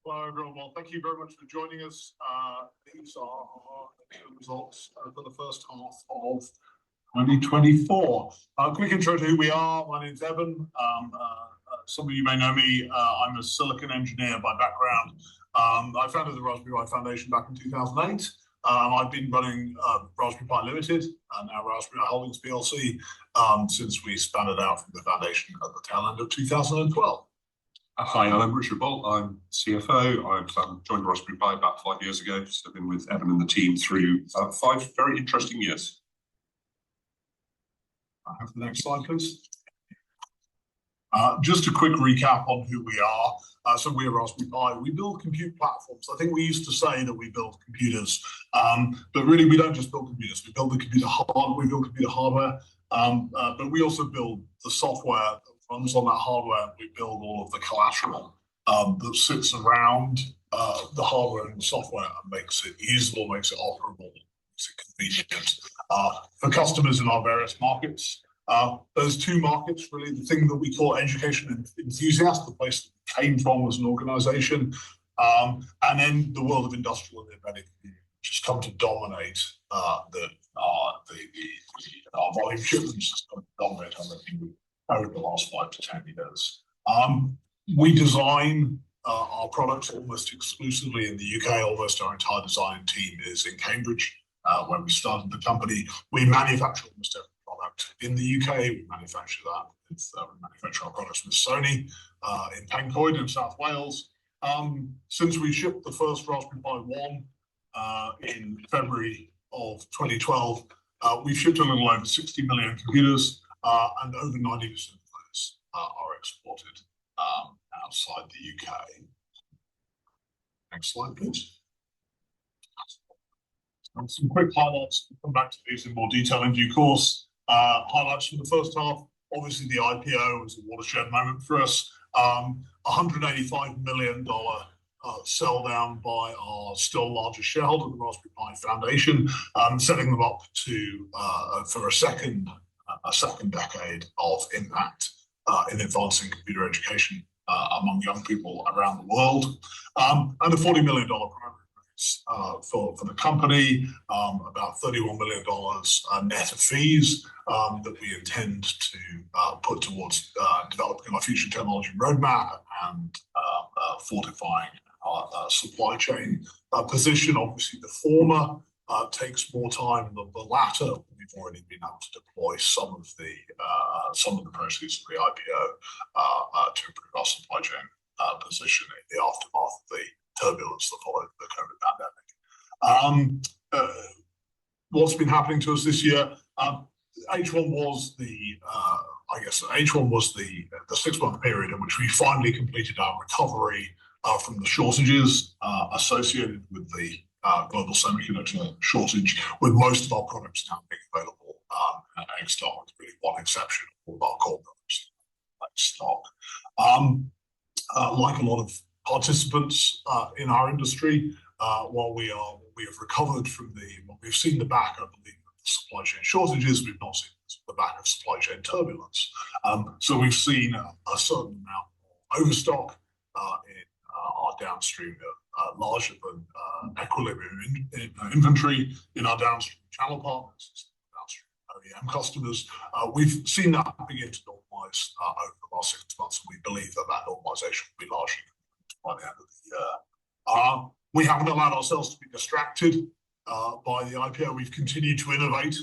Hello, everyone. Well, thank you very much for joining us. These are our results for the first half of 2024. Quick intro to who we are. My name's Evan. Some of you may know me. I'm a silicon engineer by background. I founded the Raspberry Pi Foundation back in 2008. I've been running Raspberry Pi Limited, now Raspberry Pi Holdings PLC, since we spun it out from the foundation at the tail end of 2012. Hi, I'm Richard Bolt. I'm CFO. I've joined Raspberry Pi about 5 years ago. So I've been with Evan and the team through 5 very interesting years. I have the next slide, please. Just a quick recap on who we are. So we're Raspberry Pi. We build compute platforms. I think we used to say that we build computers, but really we don't just build computers. We build the computer hardware. We build computer hardware, but we also build the software that runs on that hardware. We build all of the collateral that sits around the hardware and the software and makes it usable, makes it operable, makes it convenient for customers in our various markets. Those two markets, really, the thing that we call education enthusiasts, the place that we came from as an organization, and then the world of industrial and embedded computing, which has come to dominate our volume shipments, has come to dominate our revenue over the last 5 to 10 years. We design our products almost exclusively in the UK. Almost our entire design team is in Cambridge, where we started the company. We manufacture almost every product in the UK. We manufacture we manufacture our products with Sony in Pencoed in South Wales. Since we shipped the first Raspberry Pi 1 in February of 2012, we've shipped a little over 60 million computers, and over 90% of those are exported outside the UK. Next slide, please. Some quick highlights. We'll come back to these in more detail in due course. Highlights from the first half. Obviously, the IPO was a watershed moment for us. $185 million sell down by our still largest shareholder, the Raspberry Pi Foundation, setting them up for a second decade of impact in advancing computer education among young people around the world, and a $40 million primary raise for the company, about $31 million net of fees that we intend to put towards developing our future technology roadmap and fortifying our supply chain position. Obviously, the former takes more time than the latter. We've already been able to deploy some of the proceeds of the IPO to improve our supply chain position in the aftermath of the turbulence that followed the COVID pandemic. What's been happening to us this year? H1 was the 6-month period in which we finally completed our recovery from the shortages associated with the global semiconductor shortage, with most of our products now being available in stock, with really one exception, all of our core products in stock. Like a lot of participants in our industry, while we have recovered from we've seen the back of the supply chain shortages, we've not seen the back of supply chain turbulence. So we've seen a certain amount of overstock in our downstream, larger than equilibrium inventory in our downstream channel partners, downstream OEM customers. We've seen that begin to normalise over the last 6 months, and we believe that normalisation will be largely complete by the end of the year. We haven't allowed ourselves to be distracted by the IPO. We've continued to innovate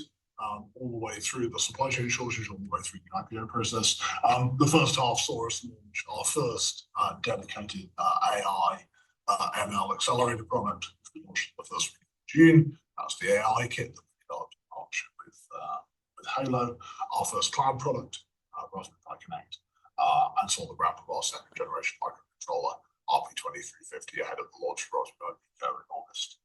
all the way through the supply chain shortage, all the way through the IPO process. The first half saw us launch our first dedicated AI ML accelerator product, which we launched the first week of June. That's the AI kit that we developed in partnership with Halo, our first cloud product, Raspberry Pi Connect, and saw the wrap of our second generation microcontroller, RP2350, ahead of the launch of Raspberry Pi in August.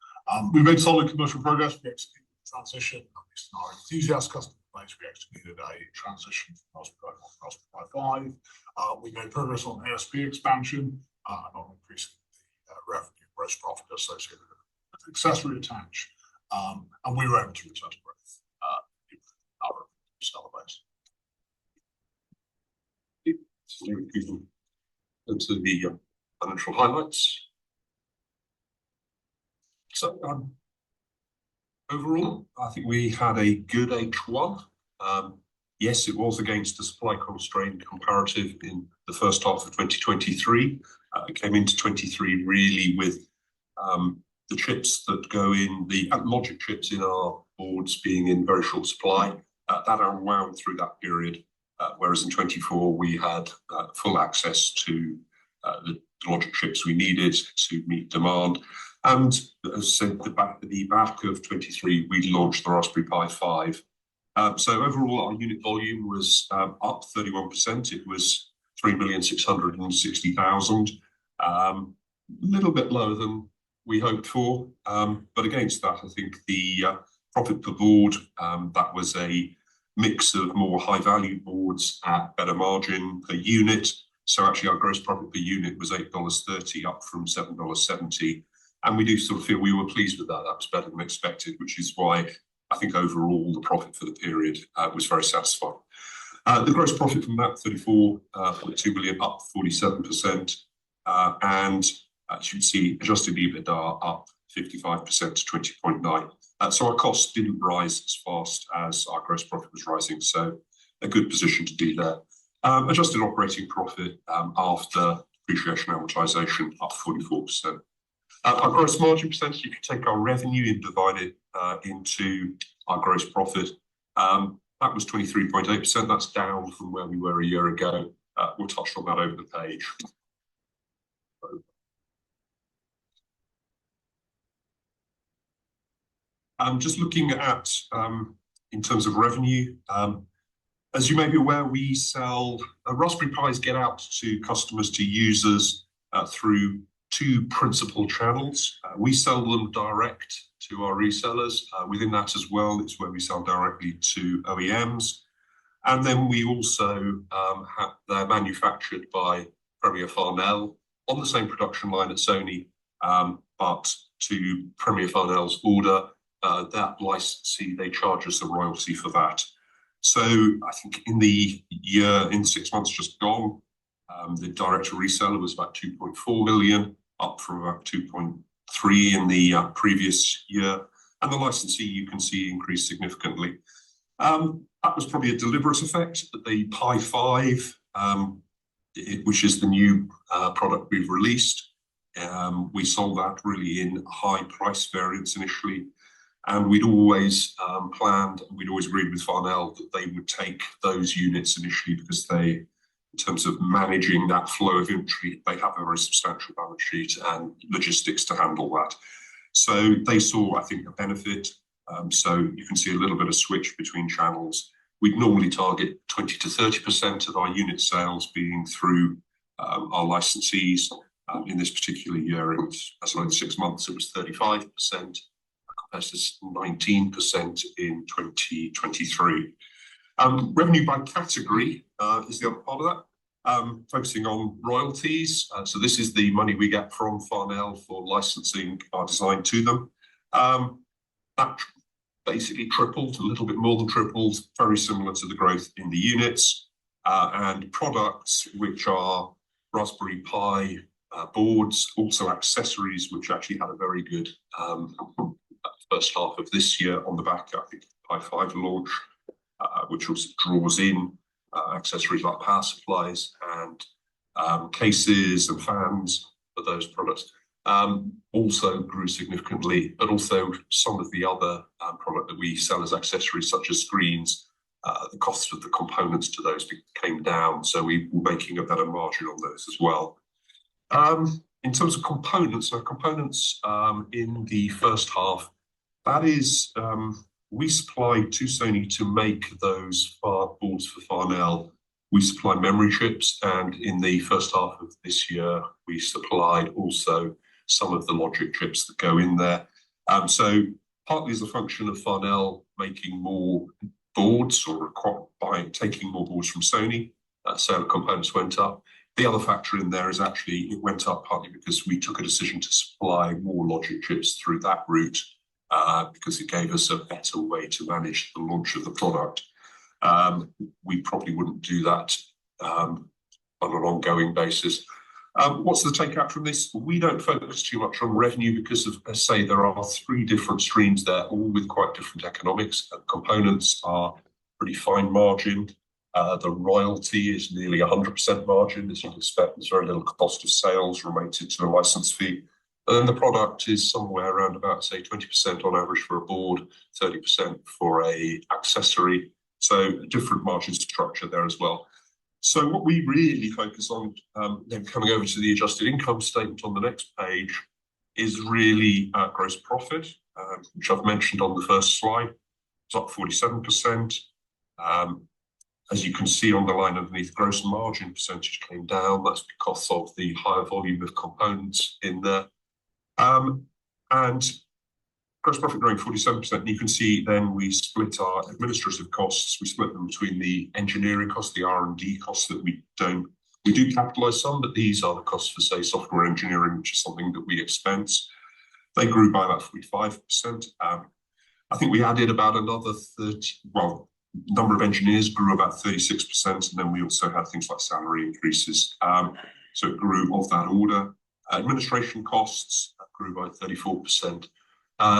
We've made solid commercial progress. We executed the transition, at least in our enthusiast customer base. We executed a transition from Raspberry Pi 1 to Raspberry Pi 5. We made progress on ASP expansion and on increasing the revenue, gross profit associated with accessory attach, and we were able to return to growth in our seller base. So we go to the financial highlights. So overall, I think we had a good H1. Yes, it was against a supply constrained comparative in the first half of 2023. It came into 23 really with the chips that go in, the logic chips in our boards being in very short supply. That unwound through that period, whereas in 24 we had full access to the logic chips we needed to meet demand. And as I said, the back of 23, we launched the Raspberry Pi 5. So overall, our unit volume was up 31%. It was 3,660,000. A little bit lower than we hoped for. But against that, I think the profit per board, that was a mix of more high-value boards at better margin per unit. So actually, our gross profit per unit was $8.30, up from $7.70. And we do sort of feel we were pleased with that. That was better than expected, which is why I think overall the profit for the period was very satisfying. The gross profit from that, 34.2 million, up 47%. And as you can see, adjusted EBITDA up 55% to 20.9. So our costs didn't rise as fast as our gross profit was rising. So a good position to be there. Adjusted operating profit after depreciation and amortization up 44%. Our gross margin percentage, if you take our revenue and divide it into our gross profit, that was 23.8%. That's down from where we were a year ago. We'll touch on that over the page. Just looking at, in terms of revenue, as you may be aware, we sell Raspberry Pis get out to customers, to users through two principal channels. We sell them direct to our resellers. Within that as well, it's where we sell directly to OEMs. And then we also they're manufactured by Premier Farnell on the same production line at Sony, but to Premier Farnell's order, that licensee, they charge us a royalty for that. So I think in the year, in 6 months just gone, the direct to reseller was about 2.4 million, up from about 2.3 in the previous year. And the licensee, you can see, increased significantly. That was probably a deliberate effect, that the Pi 5, which is the new product we've released, we sold that really in high price variants initially. And we'd always planned, we'd always agreed with Farnell that they would take those units initially because they, in terms of managing that flow of inventory, they have a very substantial balance sheet and logistics to handle that. So they saw, I think, a benefit. So you can see a little bit of switch between channels. We'd normally target 20 to 30% of our unit sales being through our licensees. In this particular year, it was, as long as 6 months, it was 35%, compared to 19% in 2023. Revenue by category is the other part of that, focusing on royalties. So this is the money we get from Farnell for licensing our design to them. That basically tripled, a little bit more than tripled, very similar to the growth in the units. And products which are Raspberry Pi boards, also accessories, which actually had a very good first half of this year on the back, I think, Pi 5 launch, which also draws in accessories like power supplies and cases and fans for those products. Also grew significantly, but also some of the other product that we sell as accessories, such as screens, the cost of the components to those came down, so we were making a better margin on those as well. In terms of components, so components in the first half, that is, we supplied to Sony to make those boards for Farnell. We supply memory chips, and in the first half of this year, we supplied also some of the logic chips that go in there. So partly as a function of Farnell making more boards or taking more boards from Sony, sale of components went up. The other factor in there is actually it went up partly because we took a decision to supply more logic chips through that route, because it gave us a better way to manage the launch of the product. We probably wouldn't do that on an ongoing basis. What's the takeout from this? We don't focus too much on revenue because, of, as I say, there are three different streams there, all with quite different economics. Components are pretty fine margin. The royalty is nearly 100% margin, as you'd expect. There's very little cost of sales related to the license fee. And then the product is somewhere around about, say, 20% on average for a board, 30% for a accessory. So a different margin structure there as well. So what we really focus on, then coming over to the adjusted income statement on the next page, is really gross profit, which I've mentioned on the first slide. It's up 47%. As you can see on the line underneath, gross margin percentage came down. That's because of the higher volume of components in there. And gross profit growing 47%. And you can see then we split our administrative costs. We split them between the engineering costs, the R&D costs that we do capitalize some, but these are the costs for, say, software engineering, which is something that we expense. They grew by about 45%. I think we added about another 30, well, number of engineers grew about 36%, and then we also had things like salary increases. So it grew of that order. Administration costs grew by 34%.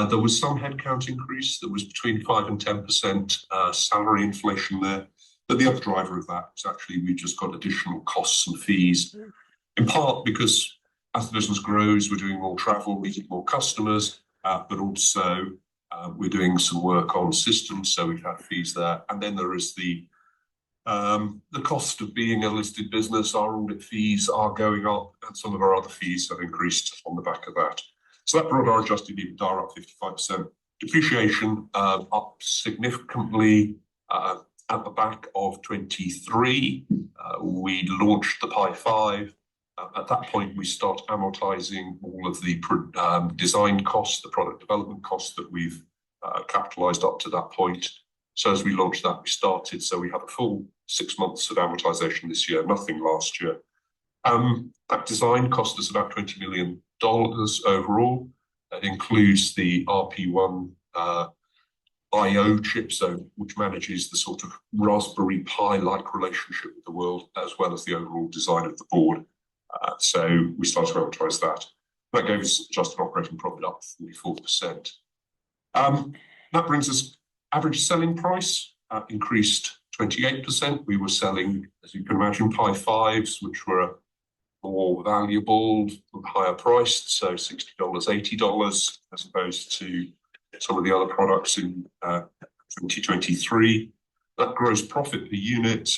There was some headcount increase. There was between 5 and 10% salary inflation there. But the other driver of that was actually we just got additional costs and fees, in part because as the business grows, we're doing more travel, meeting more customers, but also we're doing some work on systems, so we've had fees there. And then there is the cost of being a listed business. Our audit fees are going up, and some of our other fees have increased on the back of that. So that brought our adjusted EBITDA up 55%. Depreciation up significantly at the back of 23. We launched the Pi 5. At that point, we start amortizing all of the design costs, the product development costs that we've capitalized up to that point. So as we launched that, we started. So we have a full 6 months of amortization this year, nothing last year. That design cost us about $20 million overall. That includes the RP1 IO chip, which manages the sort of Raspberry Pi-like relationship with the world, as well as the overall design of the board. So we started to amortize that. That gave us adjusted operating profit up 44%. That brings us average selling price increased 28%. We were selling, as you can imagine, Pi 5s, which were more valuable, higher priced, so $60, $80, as opposed to some of the other products in 2023. That gross profit per unit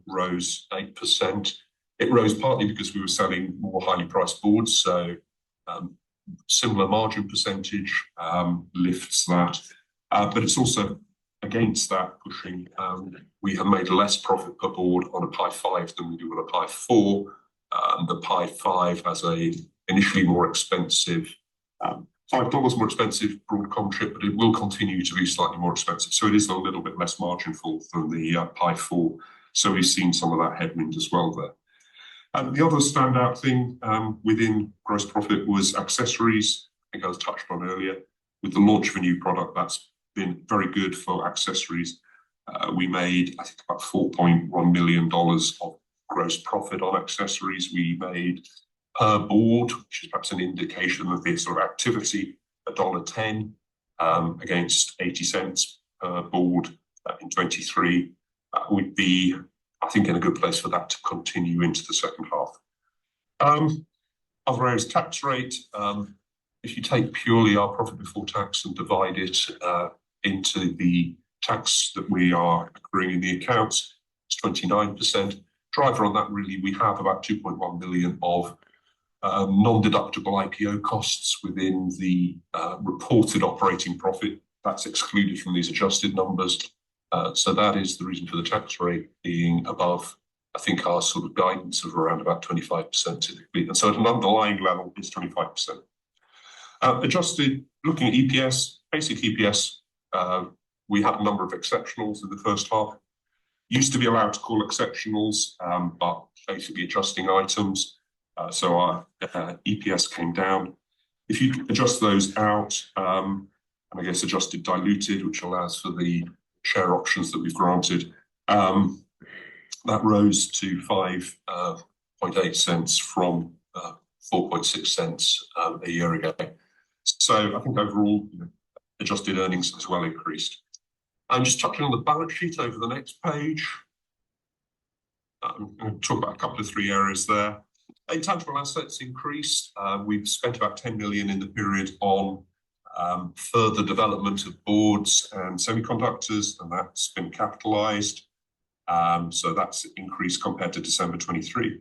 rose 8%. It rose partly because we were selling more highly priced boards, so similar margin percentage lifts that. But it's also against that pushing. We have made less profit per board on a Pi 5 than we do on a Pi 4. The Pi 5 has a initially more expensive, $5 more expensive Broadcom chip, but it will continue to be slightly more expensive. So it is a little bit less marginful than the Pi 4. So we've seen some of that headwind as well there. And the other standout thing within gross profit was accessories. I think I was touched on earlier. With the launch of a new product, that's been very good for accessories. We made, I think, about $4.1 million of gross profit on accessories. We made per board, which is perhaps an indication of the sort of activity, $1.10 against 80 cents per board in 23. We'd be, I think, in a good place for that to continue into the second half. Other areas, tax rate. If you take purely our profit before tax and divide it into the tax that we are accruing in the accounts, it's 29%. Driver on that, really, we have about 2.1 million of non-deductible IPO costs within the reported operating profit. That's excluded from these adjusted numbers. So that is the reason for the tax rate being above, I think, our sort of guidance of around about 25% typically. And so at an underlying level, it's 25%. Adjusted, looking at EPS, basic EPS, we had a number of exceptionals in the first half. Used to be allowed to call exceptionals, but basically adjusting items. So our EPS came down. If you adjust those out, and I guess adjusted diluted, which allows for the share options that we've granted, that rose to 0.8 cents from 4.6 cents a year ago. So I think overall, adjusted earnings as well increased. And just touching on the balance sheet over the next page, I'm going to talk about a couple of three areas there. Intangible assets increased. We've spent about 10 million in the period on further development of boards and semiconductors, and that's been capitalized. So that's increased compared to December 23.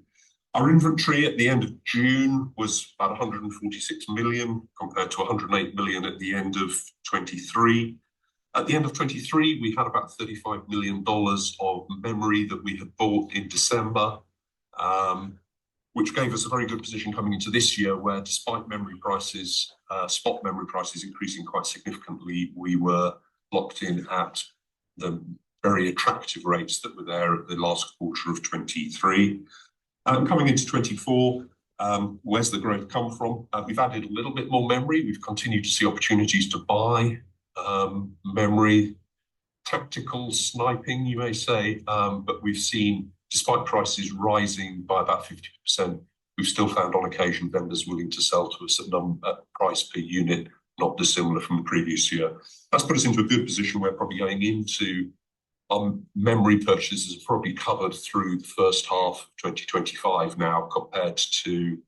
Our inventory at the end of June was about 146 million compared to 108 million at the end of 23. At the end of 23, we had about $35 million of memory that we had bought in December, which gave us a very good position coming into this year, where despite memory prices, spot memory prices increasing quite significantly, we were locked in at the very attractive rates that were there at the last quarter of 23. Coming into 24, where's the growth come from? We've added a little bit more memory. We've continued to see opportunities to buy memory, tactical sniping, you may say, but we've seen, despite prices rising by about 50%, we've still found on occasion vendors willing to sell to us at price per unit, not dissimilar from the previous year. That's put us into a good position where probably going into memory purchases are probably covered through the first half of 2025 now, compared to,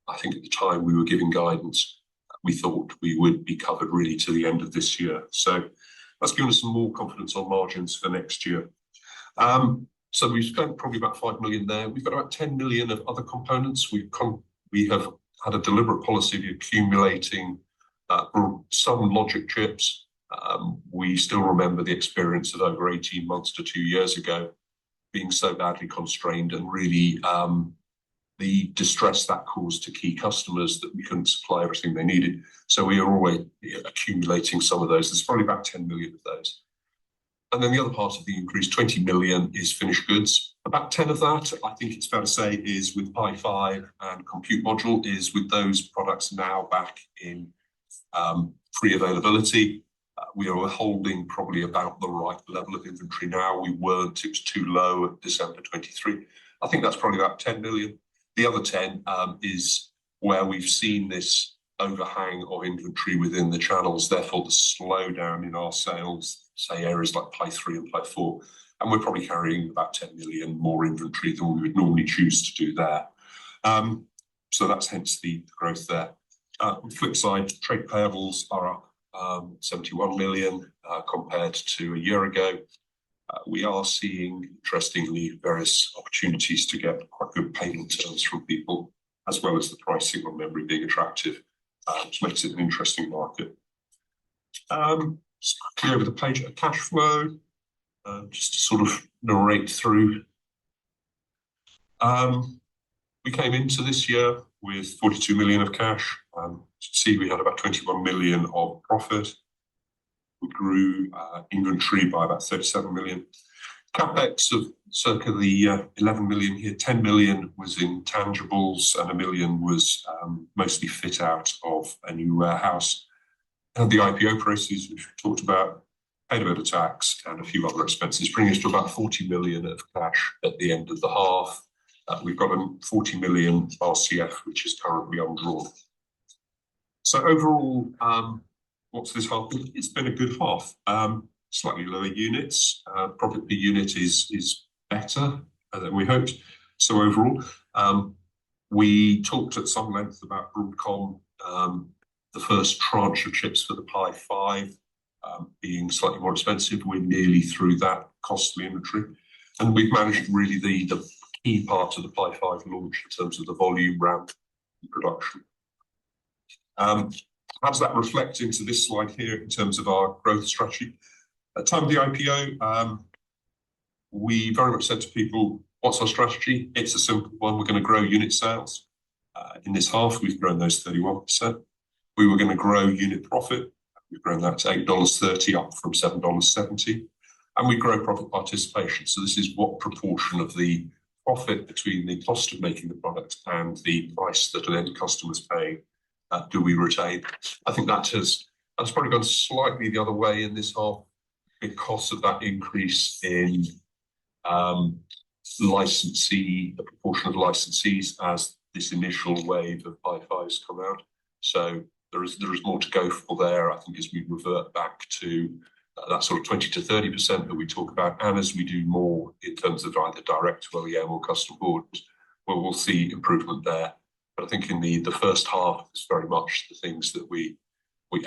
I think at the time we were giving guidance, we thought we would be covered really to the end of this year. So that's given us some more confidence on margins for next year. So we've spent probably about 5 million there. We've got about 10 million of other components. We have had a deliberate policy of accumulating some logic chips. We still remember the experience of over 18 months to 2 years ago being so badly constrained, and really the distress that caused to key customers that we couldn't supply everything they needed. So we are always accumulating some of those. There's probably about 10 million of those. And then the other part of the increase, 20 million, is finished goods. About 10 of that, I think it's fair to say, is with Pi 5 and Compute Module, is with those products now back in free availability. We are holding probably about the right level of inventory now. We weren't, it was too low at December 23. I think that's probably about 10 million. The other 10 is where we've seen this overhang of inventory within the channels, therefore the slowdown in our sales, say areas like Pi 3 and Pi 4. And we're probably carrying about 10 million more inventory than we would normally choose to do there. So that's hence the growth there. On the flip side, trade payables are up 71 million compared to a year ago. We are seeing, interestingly, various opportunities to get quite good payment terms from people, as well as the pricing on memory being attractive, which makes it an interesting market. Just quickly over the page of cash flow, just to sort of narrate through. We came into this year with 42 million of cash. You see we had about 21 million of profit. We grew inventory by about 37 million. CapEx of circa the 11 million here, 10 million was intangibles, and 1 million was mostly fit out of a new warehouse. And the IPO proceeds, which we talked about, paid a bit of tax and a few other expenses, bringing us to about 40 million of cash at the end of the half. We've got a 40 million RCF, which is currently undrawn. So overall, what's this half? It's been a good half. Slightly lower units. Profit per unit is better than we hoped. So overall, we talked at some length about Broadcom, the first tranche of chips for the Pi 5 being slightly more expensive. We're nearly through that costly inventory. And we've managed really the key part of the Pi 5 launch in terms of the volume ramp in production. How does that reflect into this slide here in terms of our growth strategy? At the time of the IPO, we very much said to people, what's our strategy? It's a simple one. We're going to grow unit sales. In this half, we've grown those 31%. We were going to grow unit profit. We've grown that to $8.30, up from $7.70. And we grow profit participation. So this is what proportion of the profit between the cost of making the product and the price that an end customer's paying do we retain. I think that's probably gone slightly the other way in this half because of that increase in licensee, a proportion of licensees as this initial wave of Pi5s come out. So there is more to go for there, I think, as we revert back to that sort of 20 to 30% that we talk about, and as we do more in terms of either direct to OEM or custom boards, we'll see improvement there. But I think in the first half, it's very much the things that we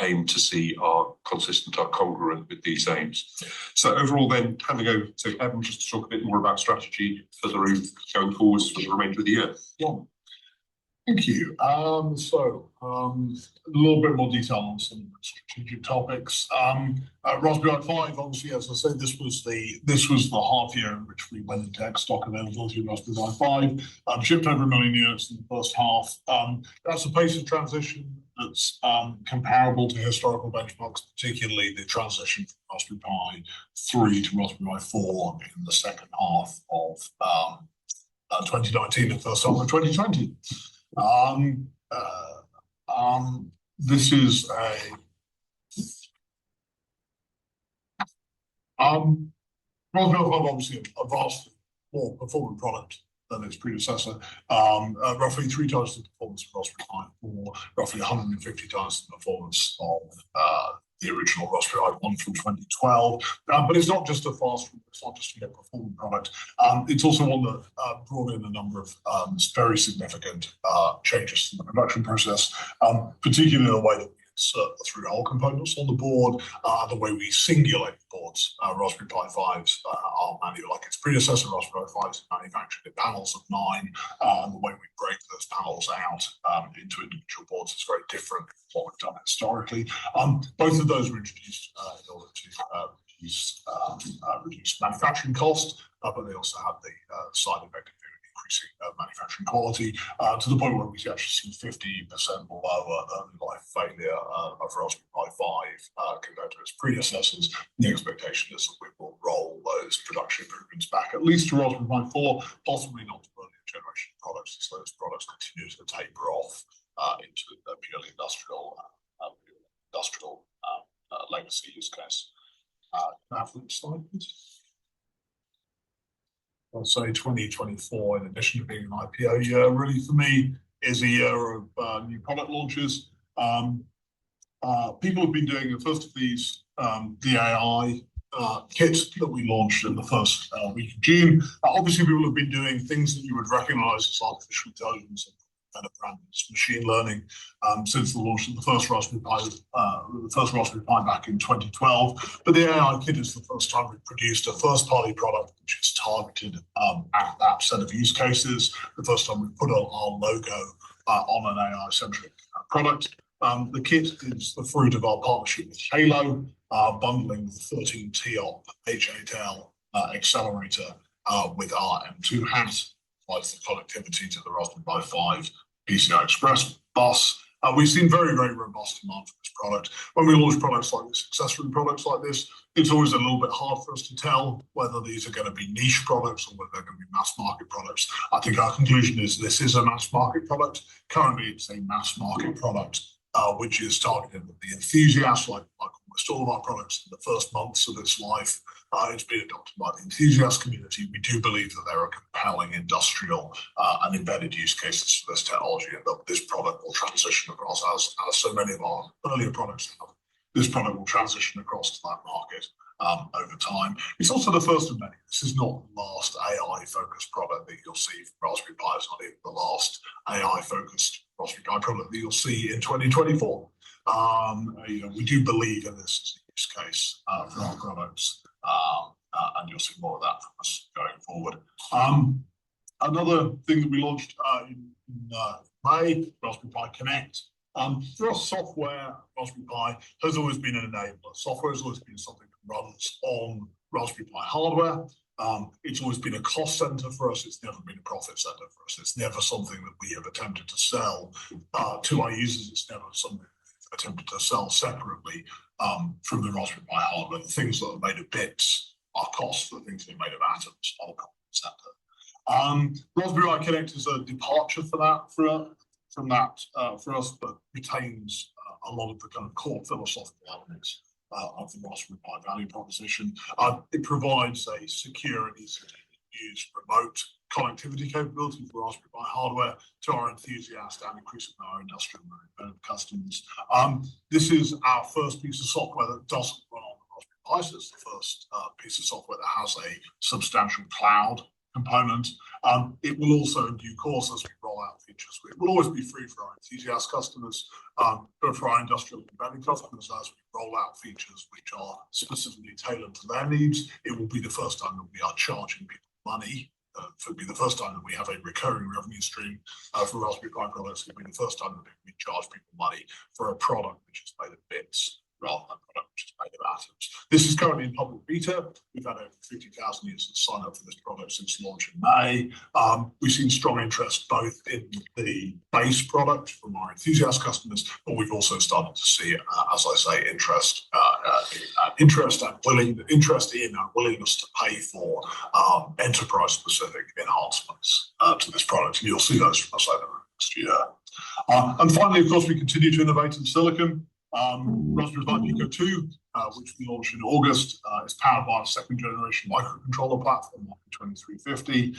aim to see are consistent, are congruent with these aims. So overall then, handing over to Evan just to talk a bit more about strategy for the route going forwards for the remainder of the year. Yeah. Thank you. A little bit more detail on some strategic topics. Raspberry Pi 5, obviously, as I said, this was the half year in which we went into X stock availability of Raspberry Pi 5. Shipped over 1 million units in the first half. That's a pace of transition that's comparable to historical benchmarks, particularly the transition from Raspberry Pi 3 to Raspberry Pi 4 in the second half of 2019 and first half of 2020. This is a Raspberry Pi, obviously a vastly more performant product than its predecessor. Roughly 3 times the performance of Raspberry Pi 4, roughly 150 times the performance of the original Raspberry Pi 1 from 2012. But it's not just a performant product. It's also one that brought in a number of very significant changes to the production process, particularly the way that we insert the through-hole components on the board, the way we singulate the boards. Raspberry Pi 5s are manufactured like its predecessor. Raspberry Pi 5s are manufactured in panels of 9, and the way we break those panels out into individual boards is very different from what we've done historically. Both of those were introduced in order to reduce manufacturing cost, but they also have the side effect of increasing manufacturing quality to the point where we actually see 50% lower early life failure of Raspberry Pi 5 compared to its predecessors. The expectation is that we will roll those production improvements back at least to Raspberry Pi 4, possibly not to earlier generation products, as those products continue to taper off into a purely industrial legacy use case. Next slide, please. I'll say 2024, in addition to being an IPO year, really for me is a year of new product launches. People have been doing the first of these, the AI kit that we launched in the first week of June. Obviously, people have been doing things that you would recognize as artificial intelligence and machine learning since the launch of the first Raspberry Pi back in 2012. But the AI kit is the first time we've produced a first-party product which is targeted at that set of use cases. The first time we've put our logo on an AI-centric product. The kit is the fruit of our partnership with Halo, bundling the 13 TOP H8L accelerator with our M2 hat. Provides the connectivity to the Raspberry Pi 5 PCI Express bus. We've seen very, very robust demand for this product. When we launch products like this, accessory products like this, it's always a little bit hard for us to tell whether these are going to be niche products or whether they're going to be mass market products. I think our conclusion is this is a mass market product. Currently, it's a mass market product, which is targeted at the enthusiast, like almost all of our products in the first months of its life. It's been adopted by the enthusiast community. We do believe that there are compelling industrial and embedded use cases for this technology, and that this product will transition across, as so many of our earlier products have. This product will transition across to that market over time. It's also the first of many. This is not the last AI-focused product that you'll see from Raspberry Pi. It's not even the last AI-focused Raspberry Pi product that you'll see in 2024. We do believe in this as a use case for our products. And you'll see more of that from us going forward. Another thing that we launched in May, Raspberry Pi Connect. For us, software, Raspberry Pi has always been an enabler. Software has always been something that runs on Raspberry Pi hardware. It's always been a cost center for us. It's never been a profit center for us. It's never something that we have attempted to sell to our users. It's never something we've attempted to sell separately from the Raspberry Pi hardware. The things that are made of bits are costs. The things that are made of atoms are the profit center. Raspberry Pi Connect is a departure for us, but retains a lot of the kind of core philosophical elements of the Raspberry Pi value proposition. It provides a secure and easy use remote connectivity capability for Raspberry Pi hardware to our enthusiast and increasingly our industrial customers. This is our first piece of software that doesn't run on the Raspberry Pi. So it's the first piece of software that has a substantial cloud component. It will also, in due course, as we roll out features, it will always be free for our enthusiast customers, but for our industrial embedded customers, as we roll out features which are specifically tailored to their needs, it will be the first time that we are charging people money. It will be the first time that we have a recurring revenue stream for Raspberry Pi products. It will be the first time that we charge people money for a product which is made of bits rather than a product which is made of atoms. This is currently in public beta. We've had over 50,000 users sign up for this product since launch in May. We've seen strong interest both in the base product from our enthusiast customers, but we've also started to see, as I say, interest in and willingness to pay for enterprise-specific enhancements to this product. And you'll see those from us over the next year. And finally, of course, we continue to innovate in silicon. Raspberry Pi Pico 2, which we launched in August, is powered by a second generation microcontroller platform, RP2350.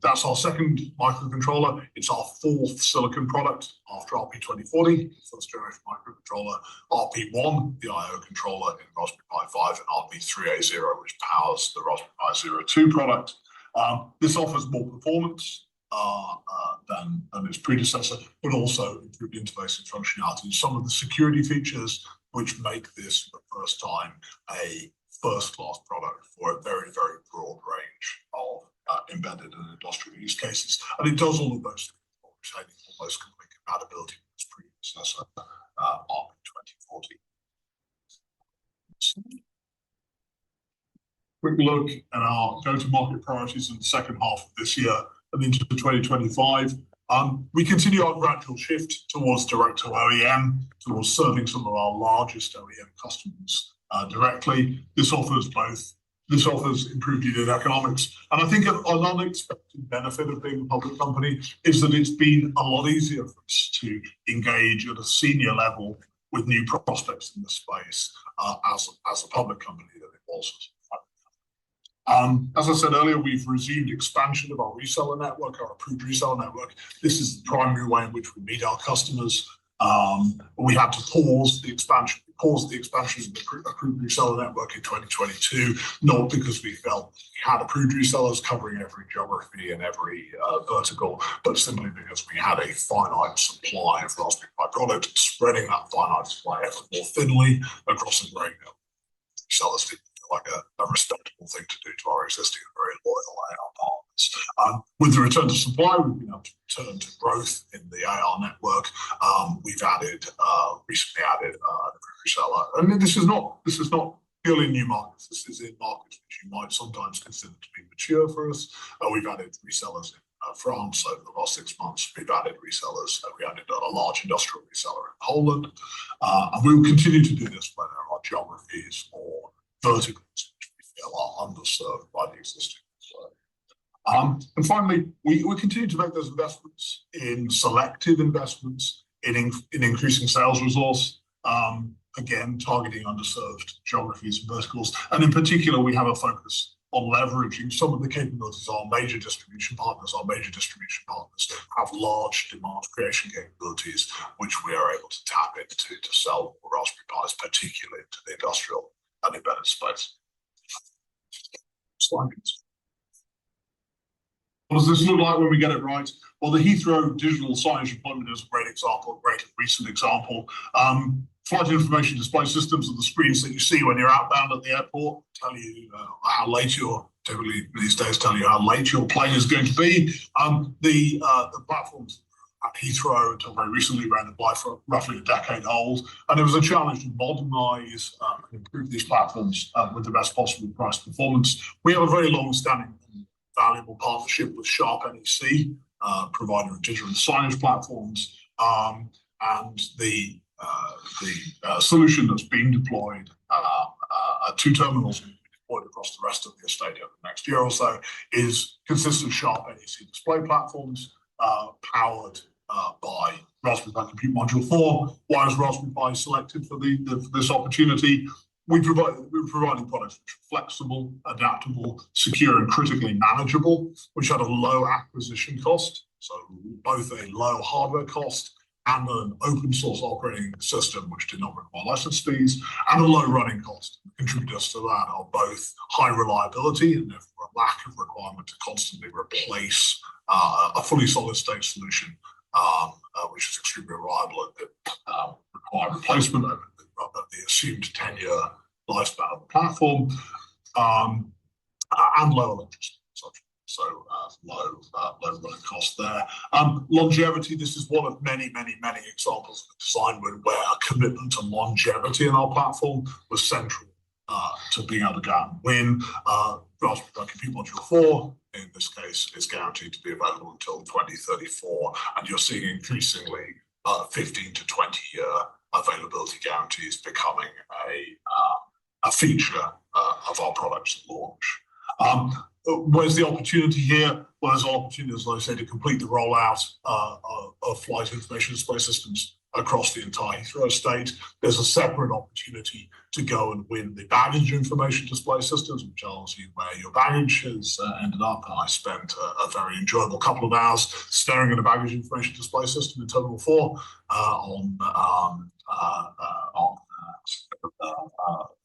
That's our second microcontroller. It's our fourth silicon product after RP2040, first generation microcontroller, RP1, the I/O controller in Raspberry Pi 5, and RP3A0, which powers the Raspberry Pi Zero 2 product. This offers more performance than its predecessor, but also improved interface and functionality. Some of the security features which make this the first time a first-class product for a very, very broad range of embedded and industrial use cases. And it does all of those things while retaining almost complete compatibility with its predecessor, RP2040. Quick look at our go-to-market priorities in the second half of this year and into 2025. We continue our gradual shift towards direct to OEM, towards serving some of our largest OEM customers directly. This offers improved unit economics. And I think an unexpected benefit of being a public company is that it's been a lot easier for us to engage at a senior level with new prospects in the space as a public company than it was. As I said earlier, we've resumed expansion of our reseller network, our approved reseller network. This is the primary way in which we meet our customers. We had to pause the expansion of the approved reseller network in 2022, not because we felt we had approved resellers covering every geography and every vertical, but simply because we had a finite supply of Raspberry Pi product. Spreading that finite supply ever more thinly across a great number of resellers didn't like a respectable thing to do to our existing and very loyal AR partners. With the return to supply, we've been able to return to growth in the AR network. We've recently added an reseller. And this is not purely new markets. This is in markets which you might sometimes consider to be mature for us. We've added resellers in France over the last 6 months. We've added resellers. We added a large industrial reseller in Poland. And we will continue to do this when there are geographies or verticals which we feel are underserved by the existing network. And finally, we continue to make those investments in selective investments in increasing sales resource, again, targeting underserved geographies and verticals. And in particular, we have a focus on leveraging some of the capabilities of our major distribution partners. Our major distribution partners have large demand creation capabilities, which we are able to tap into to sell Raspberry Pis, particularly into the industrial and embedded space. Slide. What does this look like when we get it right? Well, the Heathrow digital signage deployment is a great example, a great recent example. Flight information display systems are the screens that you see when you're outbound at the airport, tell you how late typically these days tell you how late your plane is going to be. The platforms at Heathrow until very recently ran for roughly a decade old, and it was a challenge to modernize and improve these platforms with the best possible price performance. We have a very long-standing valuable partnership with Sharp NEC, provider of digital signage platforms, and the solution that's been deployed at 2 terminals and deployed across the rest of the estate over the next year or so consists of Sharp NEC display platforms powered by Raspberry Pi Compute Module 4. Why is Raspberry Pi selected for this opportunity? we're providing products which are flexible, adaptable, secure, and critically manageable, which had a low acquisition cost, so both a low hardware cost and an open source operating system which did not require license fees, and a low running cost. Contributors to that are both high reliability and therefore a lack of requirement to constantly replace a fully solid state solution, which is extremely reliable and require replacement over the assumed 10-year lifespan of the platform, and low electricity consumption. So low running cost there. Longevity, this is one of many examples of design where a commitment to longevity in our platform was central to being able to go out and win. Raspberry Pi Compute Module 4, in this case, is guaranteed to be available until 2034, and you're seeing increasingly 15 to 20 year availability guarantees becoming a feature of our products at launch. Where's the opportunity here? Well, there's an opportunity, as I say, to complete the rollout of flight information display systems across the entire Heathrow estate. There's a separate opportunity to go and win the baggage information display systems, which tells you where your baggage has ended up. I spent a very enjoyable couple of hours staring at a baggage information display system in Terminal 4 on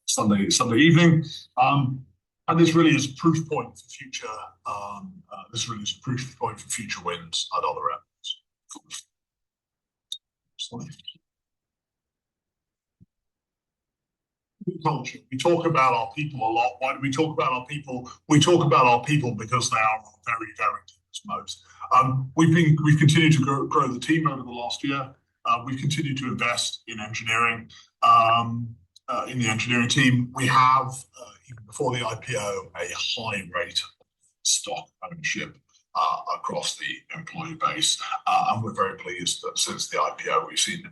Sunday evening. And this really is a proof point for future. This really is a proof point for future wins at other airports. Culture. We talk about our people a lot. Why do we talk about our people? We talk about our people because they are very deepest modes. We've continued to grow the team over the last year. We've continued to invest in engineering. In the engineering team, we have even before the IPO a high rate of stock ownership across the employee base, and we're very pleased that since the IPO we've seen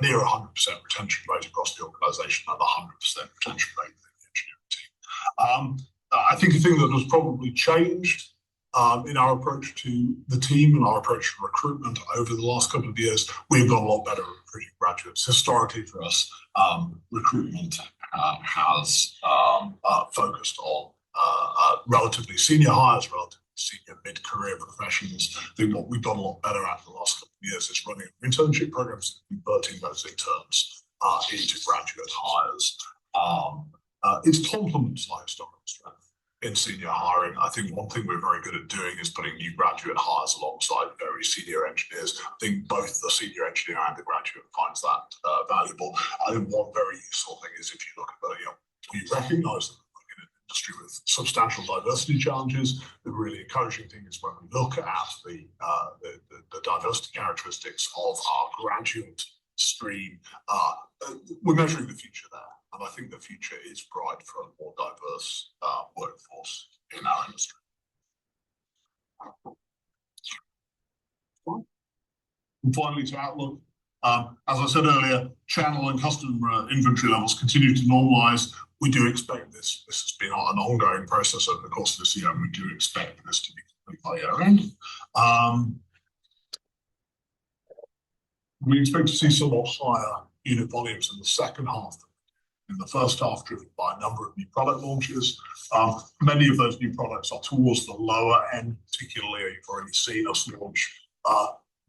near 100% retention rate across the organisation and 100% retention rate in the engineering team. I think the thing that has probably changed in our approach to the team and our approach to recruitment over the last couple of years, we've got a lot better at recruiting graduates. Historically for us, recruitment has focused on relatively senior hires, relatively senior mid-career professionals. I think what we've done a lot better at the last couple of years is running internship programs, converting those interns into graduate hires. It's complements our historical strength in senior hiring. I think one thing we're very good at doing is putting new graduate hires alongside very senior engineers. I think both the senior engineer and the graduate finds that valuable. I think one very useful thing is if you look at we recognise that we're in an industry with substantial diversity challenges. The really encouraging thing is when we look at the diversity characteristics of our graduate stream, we're measuring the future there. And I think the future is bright for a more diverse workforce in our industry. And finally, to outlook, as I said earlier, channel and customer inventory levels continue to normalise. We do expect this. This has been an ongoing process over the course of this year, and we do expect this to be complete by year end. We expect to see somewhat higher unit volumes in the second half. In the first half, driven by a number of new product launches. Many of those new products are towards the lower end, particularly you've already seen us launch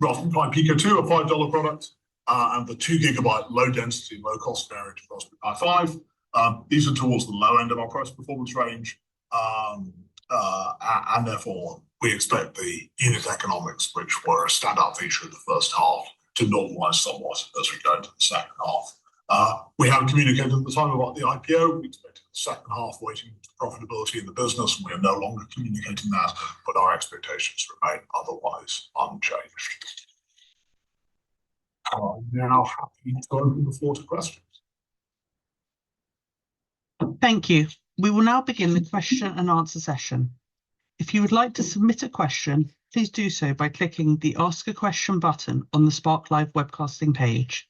Raspberry Pi Pico 2, a $5 product, and the 2 GB low density, low cost variant of Raspberry Pi 5. These are towards the low end of our price performance range, and therefore we expect the unit economics, which were a standout feature of the first half, to normalise somewhat as we go into the second half. We haven't communicated at the time about the IPO. We expected the second half weighting to profitability in the business, and we are no longer communicating that, but our expectations remain otherwise unchanged. I'm now happy to open the floor to questions. Thank you. We will now begin the question and answer session. If you would like to submit a question, please do so by clicking the Ask a Question button on the Spark Live webcasting page.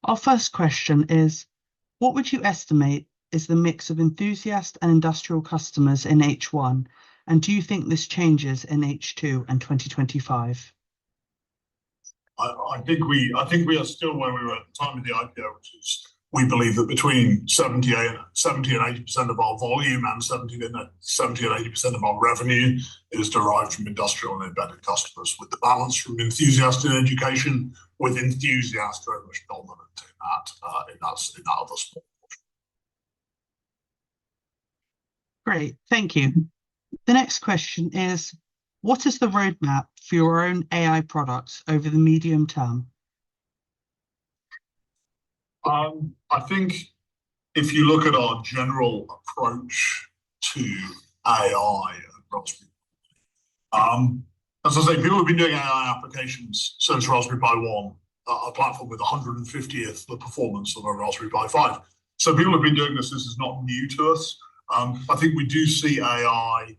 Our first question is, what would you estimate is the mix of enthusiast and industrial customers in H1, and do you think this changes in H2 and 2025? I think we are still where we were at the time of the IPO, which is we believe that between 70 and 80% of our volume and 70 and 80% of our revenue is derived from industrial and embedded customers, with the balance from enthusiast in education, with enthusiast very much dominant in that other small. Great, thank you. The next question is, what is the roadmap for your own AI products over the medium term? I think if you look at our general approach to AI and Raspberry as I say, people have been doing AI applications since Raspberry Pi 1, a platform with 150th the performance of a Raspberry Pi 5. So people have been doing this. This is not new to us. I think we do see AI.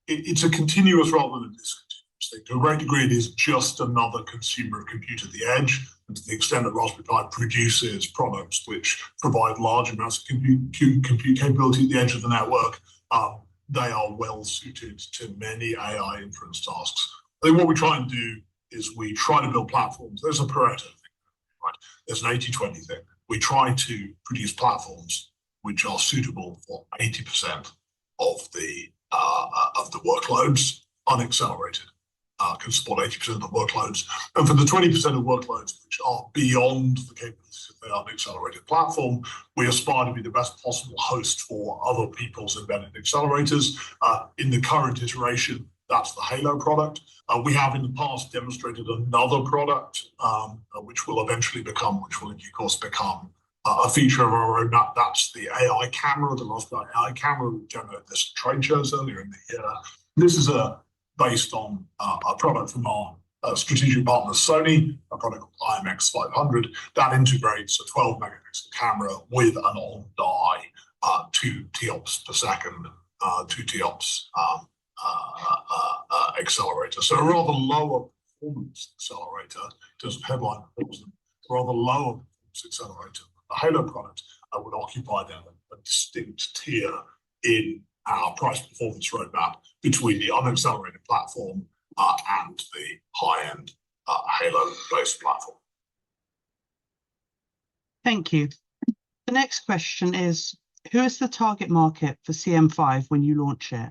It's a continuous rather than a discontinuous thing. To a great degree, it is just another consumer compute at the edge. And to the extent that Raspberry Pi produces products which provide large amounts of compute capability at the edge of the network, they are well suited to many AI inference tasks. I think what we try and do is we try to build platforms. There's a Pareto thing, right? There's an 80-20 thing. We try to produce platforms which are suitable for 80% of the workloads unaccelerated. Can support 80% of the workloads. And for the 20% of workloads which are beyond the capabilities of the unaccelerated platform, we aspire to be the best possible host for other people's embedded accelerators. In the current iteration, that's the Halo product. We have in the past demonstrated another product, which will in due course become a feature of our roadmap. That's the AI camera, the Raspberry AI camera. We demoed this at trade shows earlier in the year. This is based on a product from our strategic partner Sony, a product called IMX 500 that integrates a 12 megapixel camera with an on-die 2 TOPS per second, 2 TOPS accelerator. So a rather lower performance accelerator, just headline performance, a rather lower performance accelerator. The Halo product would occupy then a distinct tier in our price performance roadmap between the unaccelerated platform and the high-end Halo-based platform. Thank you. The next question is, who is the target market for CM5 when you launch it?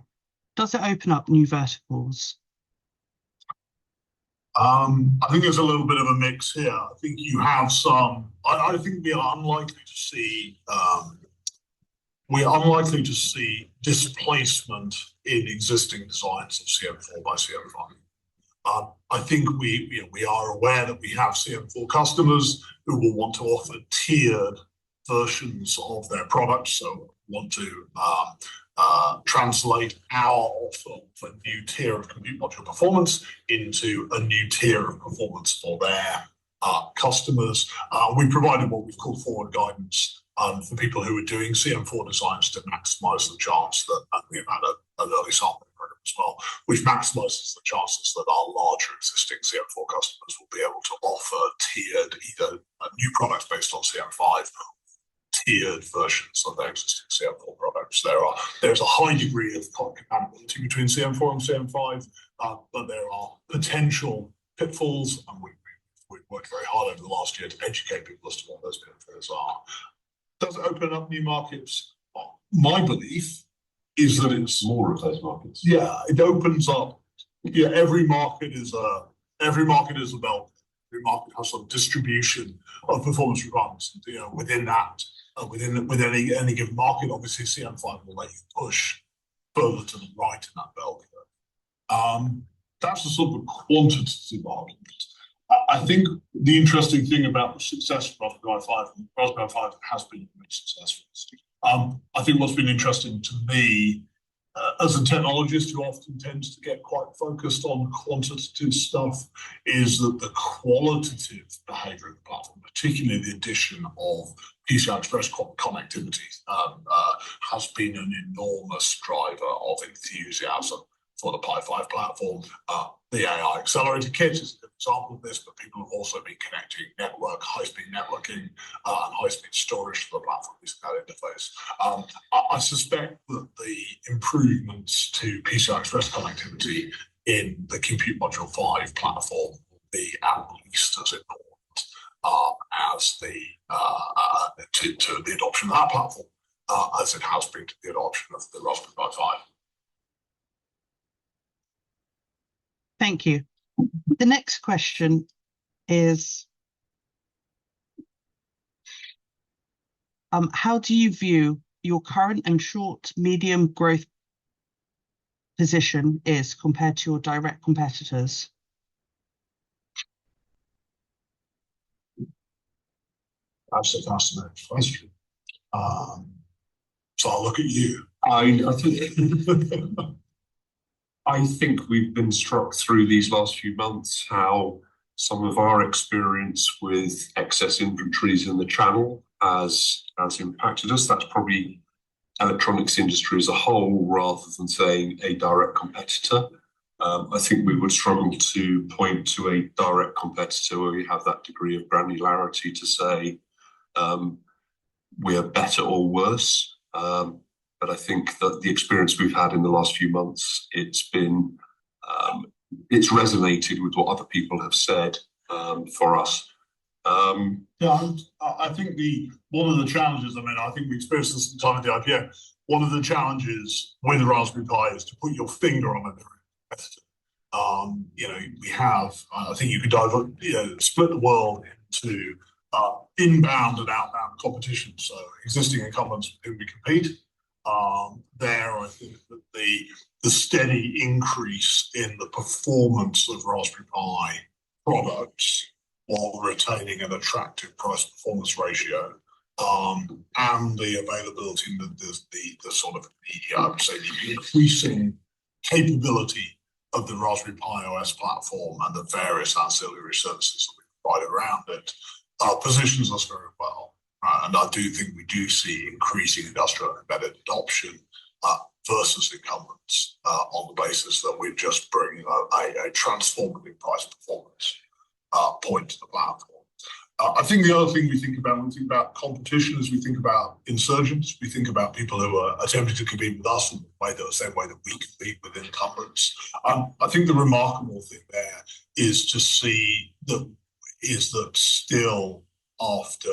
Does it open up new verticals? I think there's a little bit of a mix here. I think you have some. I think we are unlikely to see. We're unlikely to see displacement in existing designs of CM4 by CM5. I think we are aware that we have CM4 customers who will want to offer tiered versions of their products, so want to translate our offer for a new tier of compute module performance into a new tier of performance for their customers. We provided what we've called forward guidance for people who are doing CM4 designs to maximize the chance that, and we've had an early sampling program as well, which maximizes the chances that our larger existing CM4 customers will be able to offer tiered, either new products based on CM5, tiered versions of their existing CM4 products. There's a high degree of compatibility between CM4 and CM5, but there are potential pitfalls, and we've worked very hard over the last year to educate people as to what those pitfalls are. Does it open up new markets? My belief is that it's more of those markets. Yeah, it opens up. Yeah, every market is a belt. Every market has some distribution of performance requirements. Within that, within any given market, obviously CM5 will let you push further to the right in that belt. That's the sort of quantitative argument. I think the interesting thing about the success of Raspberry Pi 5 has been very successful. I think what's been interesting to me as a technologist who often tends to get quite focused on quantitative stuff is that the qualitative behavior of the platform, particularly the addition of PCI Express connectivity, has been an enormous driver of enthusiasm for the Pi 5 platform. The AI accelerator kit is an example of this, but people have also been connecting high-speed networking, and high-speed storage to the platform using that interface. I suspect that the improvements to PCI Express connectivity in the Compute Module 5 platform will be at least as important as the to the adoption of that platform, as it has been to the adoption of the Raspberry Pi 5. Thank you. The next question is, how do you view your current and short, medium growth position is compared to your direct competitors? That's a fascinating question. So I'll look at you. I think we've been struck through these last few months how some of our experience with excess inventories in the channel has impacted us. That's probably electronics industry as a whole, rather than saying a direct competitor. I think we would struggle to point to a direct competitor where we have that degree of granularity to say we are better or worse. But I think that the experience we've had in the last few months, it's resonated with what other people have said for us. Yeah, I think one of the challenges, I think we experienced this at the time of the IPO, one of the challenges with the Raspberry Pi is to put your finger on a competitor. We have, I think you could split the world into inbound and outbound competition. So existing incumbents with whom we compete. I think that the steady increase in the performance of Raspberry Pi products while retaining an attractive price-performance ratio, and the availability, the sort of, I would say, the increasing capability of the Raspberry Pi OS platform and the various ancillary services that we provide around it, positions us very well. And I do think we do see increasing industrial embedded adoption versus incumbents on the basis that we're just bringing a transformative price performance point to the platform. I think the other thing we think about when we think about competition is we think about insurgents. We think about people who are attempting to compete with us in the same way that we compete with incumbents. I think the remarkable thing there is to see that still after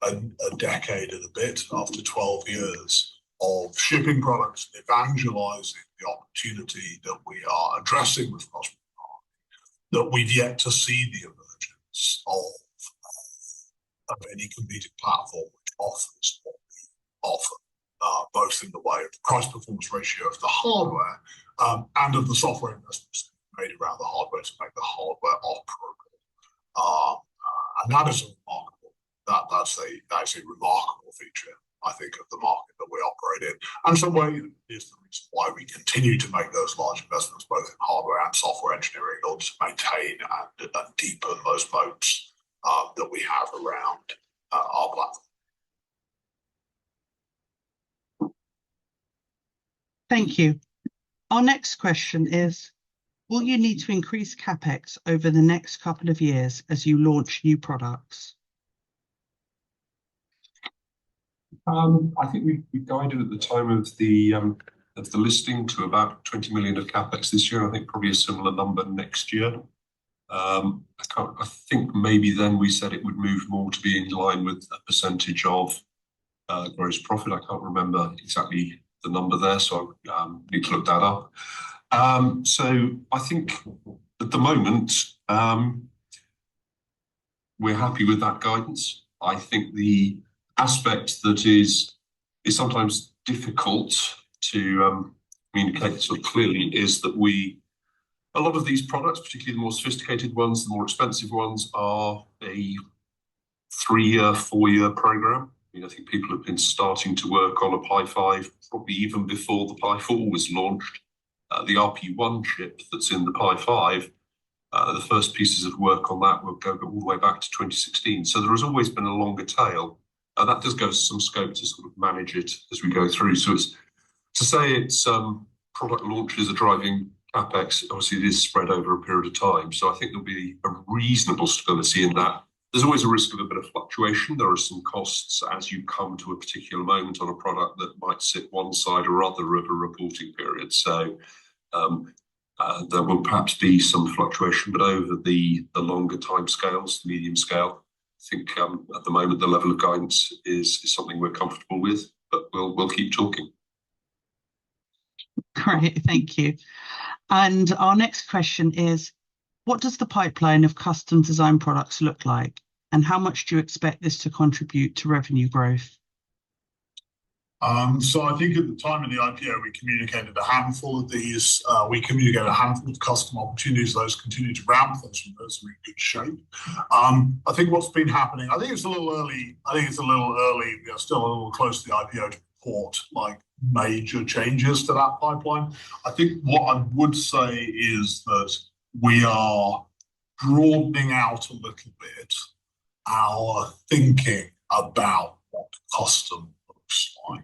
a decade and a bit, after 12 years of shipping products and evangelizing the opportunity that we are addressing with Raspberry Pi, that we've yet to see the emergence of any competing platform which offers what we offer, both in the way of the price performance ratio of the hardware and of the software investments made around the hardware to make the hardware operable. And that is remarkable. That's a remarkable feature, I think, of the market that we operate in. And some way is the reason why we continue to make those large investments, both in hardware and software engineering, in order to maintain and deepen those moats that we have around our platform. Thank you. Our next question is, will you need to increase CapEx over the next couple of years as you launch new products? I think we guided at the time of the listing to about 20 million of CapEx this year. I think probably a similar number next year. I think maybe then we said it would move more to be in line with a percentage of gross profit. I can't remember exactly the number there, so I need to look that up. So I think at the moment we're happy with that guidance. I think the aspect that is sometimes difficult to communicate sort of clearly is that a lot of these products, particularly the more sophisticated ones, the more expensive ones, are a 3-year, 4-year program. I think people have been starting to work on a Pi 5 probably even before the Pi 4 was launched. The RP1 chip that's in the Pi 5, the first pieces of work on that will go all the way back to 2016. So there has always been a longer tail. That does give us some scope to sort of manage it as we go through. So it's to say it's product launches are driving CapEx, obviously it is spread over a period of time. So I think there'll be a reasonable stability in that. There's always a risk of a bit of fluctuation. There are some costs as you come to a particular moment on a product that might sit one side or other of a reporting period. So there will perhaps be some fluctuation, but over the longer time scales, the medium scale, I think at the moment the level of guidance is something we're comfortable with, but we'll keep talking. Great, thank you. And our next question is, what does the pipeline of custom design products look like? And how much do you expect this to contribute to revenue growth? So I think at the time of the IPO, we communicated a handful of these. We communicated a handful of custom opportunities. Those continue to ramp. Those are in good shape. I think what's been happening, I think it's a little early. We are still a little close to the IPO to report like major changes to that pipeline. I think what I would say is that we are broadening out a little bit our thinking about what custom looks like.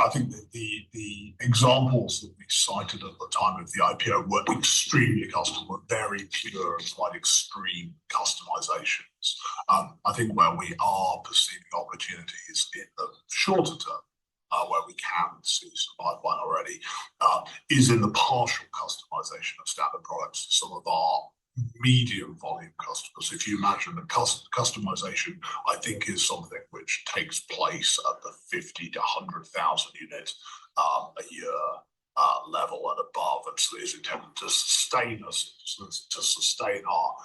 I think that the examples that we cited at the time of the IPO were extremely custom, were very pure and quite extreme customizations. I think where we are perceiving opportunities in the shorter term, where we can see some pipeline already, is in the partial customization of standard products. Some of our medium volume customers. If you imagine that customization, I think, is something which takes place at the 50 to 100,000 unit a year level and above, and so is intended to sustain us, to sustain our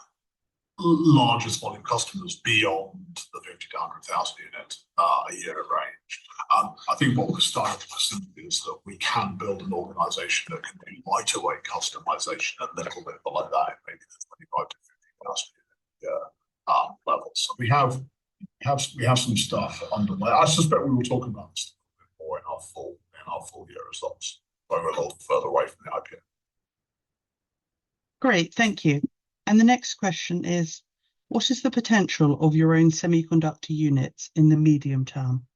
largest volume customers beyond the 50 to 100,000 unit a year range. I think what we're starting to see is that we can build an organization that can do lighter weight customization a little bit below that, maybe the 25 to 50,000 unit level. So we have some stuff underway. I suspect we will talk about this a bit more in our full year results, when we're a little further away from the IPO. Great, thank you. And the next question is, what is the potential of your own semiconductor units in the medium term?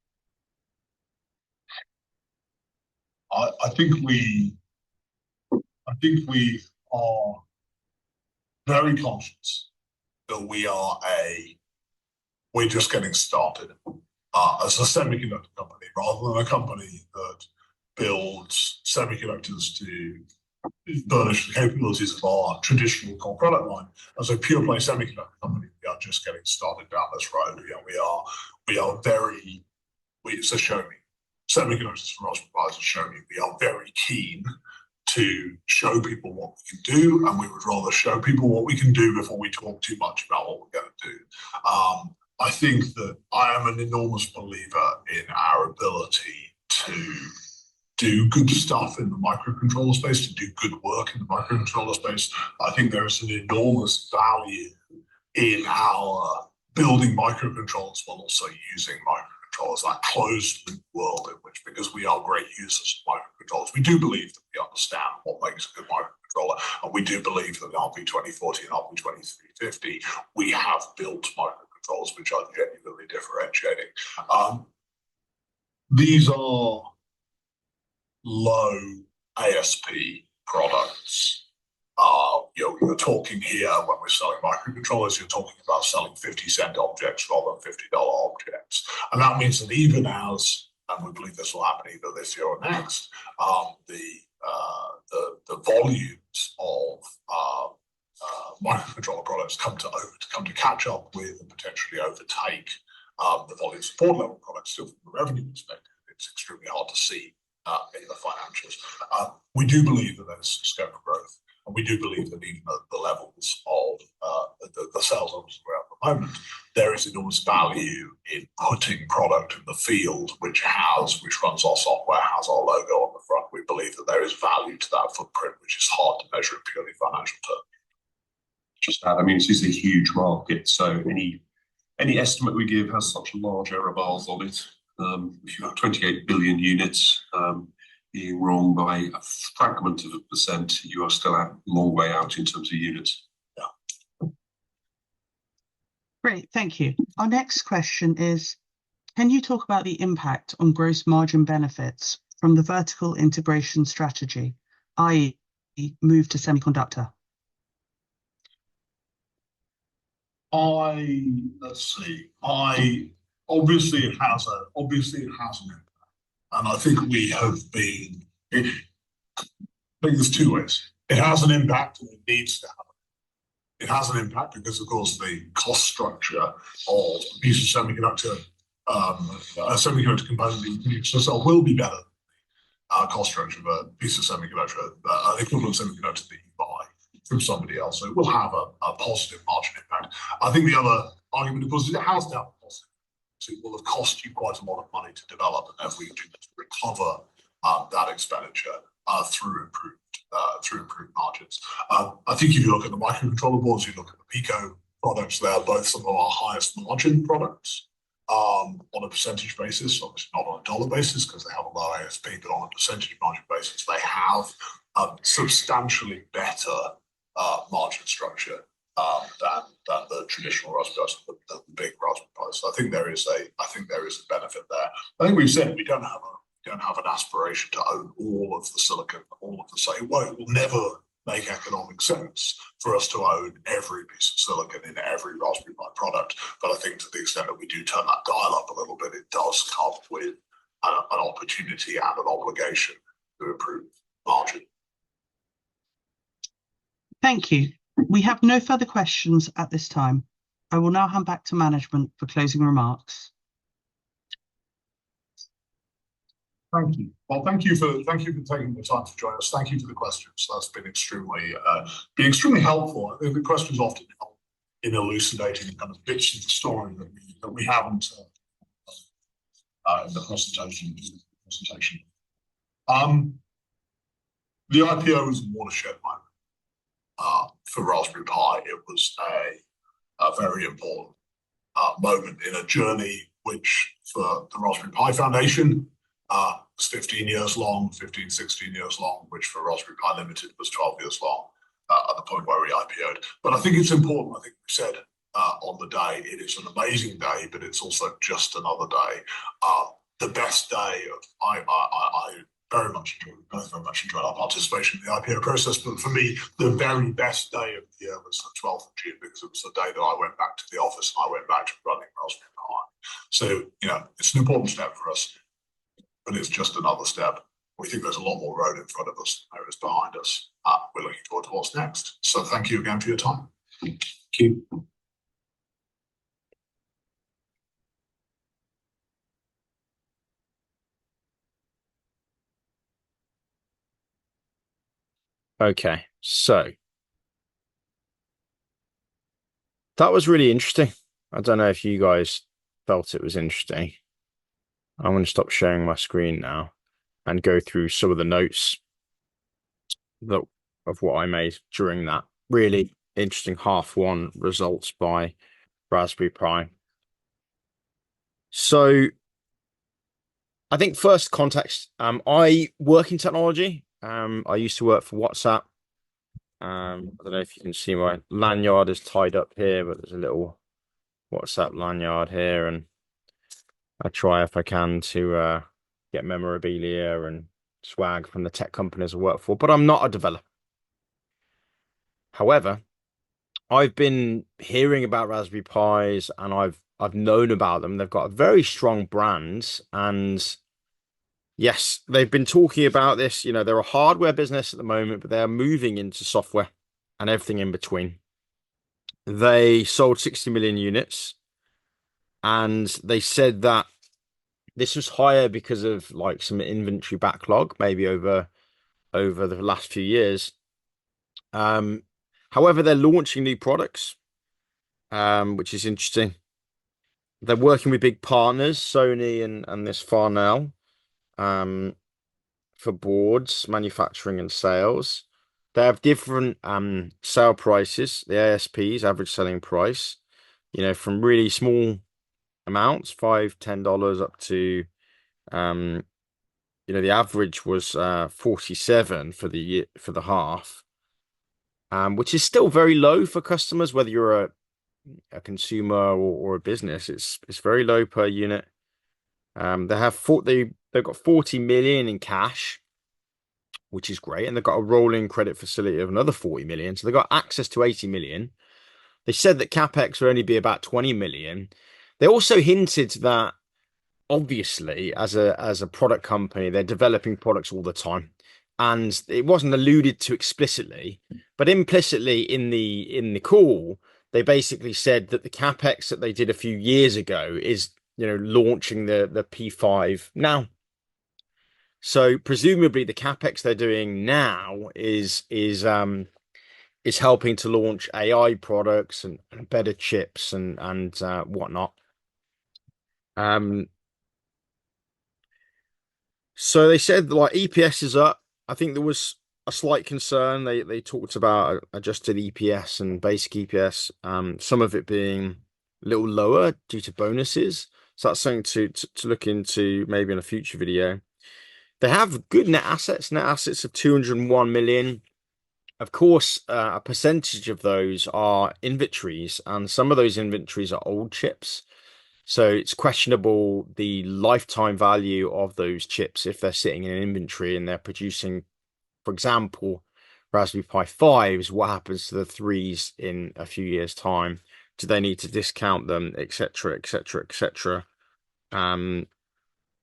I think we are very conscious that we're just getting started as a semiconductor company, rather than a company that builds semiconductors to furnish the capabilities of our traditional core product line. As a pure play semiconductor company, we are just getting started down this road. It's a show me. Semiconductors for us provides a show me. We are very keen to show people what we can do, and we would rather show people what we can do before we talk too much about what we're going to do. I think that I am an enormous believer in our ability to do good stuff in the microcontroller space, to do good work in the microcontroller space. I think there is an enormous value in our building microcontrollers while also using microcontrollers, that closed loop world in which, because we are great users of microcontrollers, we do believe that we understand what makes a good microcontroller, and we do believe that in RP2040 and RP2350 we have built microcontrollers which are genuinely differentiating. These are low ASP products. You're talking here, when we're selling microcontrollers, you're talking about selling 50-cent objects rather than $50 objects. And that means that even as, and we believe this will happen either this year or next, the volumes of microcontroller products come to catch up with and potentially overtake the volume support level products. Still, from a revenue perspective, it's extremely hard to see in the financials. We do believe that there's scope for growth, and we do believe that even at the levels of the sales levels we're at the moment, there is enormous value in putting product in the field which runs our software, has our logo on the front. We believe that there is value to that footprint, which is hard to measure in purely financial terms. Just that, I mean, this is a huge market, so any estimate we give has such large error bars on it. If you have 28 billion units, being wrong by a fragment of a percent, you are still a long way out in terms of units. Yeah. Great, thank you. Our next question is, can you talk about the impact on gross margin benefits from the vertical integration strategy, i.e. move to semiconductor? Let's see. Obviously it has an impact. And I think I think there's two ways. It has an impact, and it needs to have it has an impact because, of course, the cost structure of a piece of semiconductor, a semiconductor component that you can use yourself will be better than cost structure of a piece of semiconductor, an equivalent semiconductor that you buy from somebody else. So it will have a positive margin impact. I think the other argument, of course, is it has to have a positive. So it will have cost you quite a lot of money to develop, and therefore you do need to recover that expenditure through improved margins. I think if you look at the microcontroller boards, you look at the Pico products, they're both some of our highest margin products on a percentage basis, obviously not on a dollar basis because they have a low ASP, but on a percentage margin basis, they have substantially better margin structure than the traditional Raspberry Pis, the big Raspberry Pis. So I think there is a benefit there. I think we've said we don't have an aspiration to own all of the silicon, all of the same. It will never make economic sense for us to own every piece of silicon in every Raspberry Pi product. But I think to the extent that we do turn that dial up a little bit, it does come with an opportunity and an obligation to improve margin. Thank you. We have no further questions at this time. I will now hand back to management for closing remarks. Thank you. Well, thank you for taking the time to join us. Thank you for the questions. That's been extremely helpful. I think the questions often help in elucidating kind of bits of the story that we haven't in the presentation. The IPO was a watershed moment for Raspberry Pi. It was a very important moment in a journey which, for the Raspberry Pi Foundation, was 15 years long, 16 years long, which for Raspberry Pi Limited was 12 years long at the point where we IPO'd. But I think it's important, I think we said on the day, it is an amazing day, but it's also just another day. The best day of, I very much enjoyed our participation in the IPO process, but for me, the very best day of the year was the 12th of June, because it was the day that I went back to the office and I went back to running Raspberry Pi. So, it's an important step for us, but it's just another step. We think there's a lot more road in front of us than there is behind us. We're looking forward to what's next. So thank you again for your time. Thank you. Okay, so that was really interesting. I don't know if you guys felt it was interesting. I'm going to stop sharing my screen now and go through some of the notes of what I made during that really interesting H1 results by Raspberry Pi. So I think first context, I work in technology. I used to work for WhatsApp. I don't know if you can see my lanyard is tied up here, but there's a little WhatsApp lanyard here, and I try if I can to get memorabilia and swag from the tech companies I work for, but I'm not a developer. However, I've been hearing about Raspberry Pis and I've known about them. They've got a very strong brand, and yes, they've been talking about this. They're a hardware business at the moment, but they're moving into software and everything in between. They sold 60 million units, and they said that this was higher because of like some inventory backlog, maybe over the last few years. However, they're launching new products, which is interesting. They're working with big partners, Sony and this Farnell, for boards, manufacturing and sales. They have different sale prices, the ASPs, average selling price, from really small amounts, $5, $10 up to the average was 47 for the year, for the half, which is still very low for customers, whether you're a consumer or a business. It's very low per unit. They've got 40 million in cash, which is great, and they've got a rolling credit facility of another 40 million, so they've got access to 80 million. They said that capex will only be about 20 million. They also hinted that obviously as a product company, they're developing products all the time, and it wasn't alluded to explicitly, but implicitly in the call, they basically said that the capex that they did a few years ago is, launching the P5 now. So presumably the capex they're doing now is helping to launch AI products and better chips and whatnot. So they said like EPS is up. I think there was a slight concern. They talked about adjusted EPS and basic EPS. Some of it being a little lower due to bonuses. So that's something to look into maybe in a future video. They have good net assets of 201 million. Of course, a percentage of those are inventories, and some of those inventories are old chips. So it's questionable the lifetime value of those chips if they're sitting in inventory and they're producing, for example, Raspberry Pi 5s. What happens to the 3s in a few years' time? Do they need to discount them, etc., etc., etc.?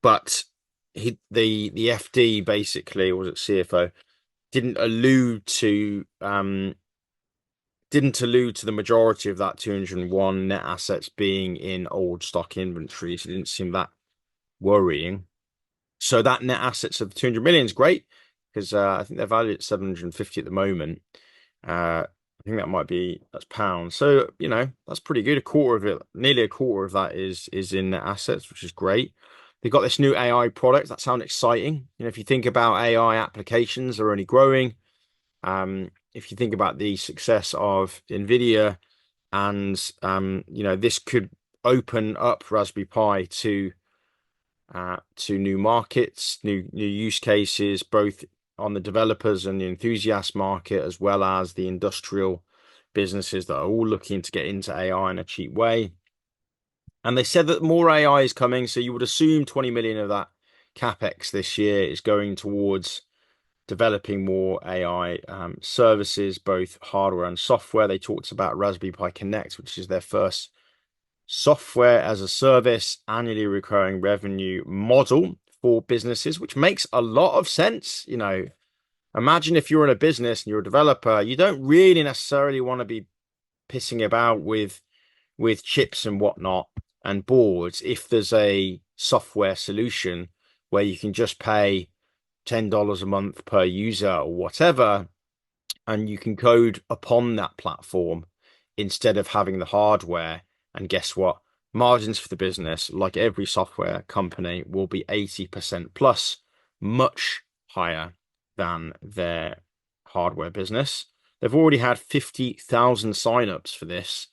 But the FD basically, or was it CFO, didn't allude to the majority of that 201 net assets being in old stock inventories. It didn't seem that worrying. So that net assets of 200 million is great because I think they're valued at 750 at the moment. I think that's pounds. So, that's pretty good. A quarter of it, nearly a quarter of that is in net assets, which is great. They've got this new AI product that sounds exciting. If you think about AI applications, they're only growing. If you think about the success of NVIDIA and, this could open up Raspberry Pi to new markets, new use cases, both on the developers and the enthusiast market, as well as the industrial businesses that are all looking to get into AI in a cheap way. And they said that more AI is coming, so you would assume 20 million of that capex this year is going towards developing more AI services, both hardware and software. They talked about Raspberry Pi Connect, which is their first software as a service, annually recurring revenue model for businesses, which makes a lot of sense. Imagine if you're in a business and you're a developer, you don't really necessarily want to be pissing about with chips and whatnot and boards if there's a software solution where you can just pay $10 a month per user or whatever, and you can code upon that platform instead of having the hardware. And guess what? Margins for the business, like every software company, will be 80% plus, much higher than their hardware business. They've already had 50,000 signups for this.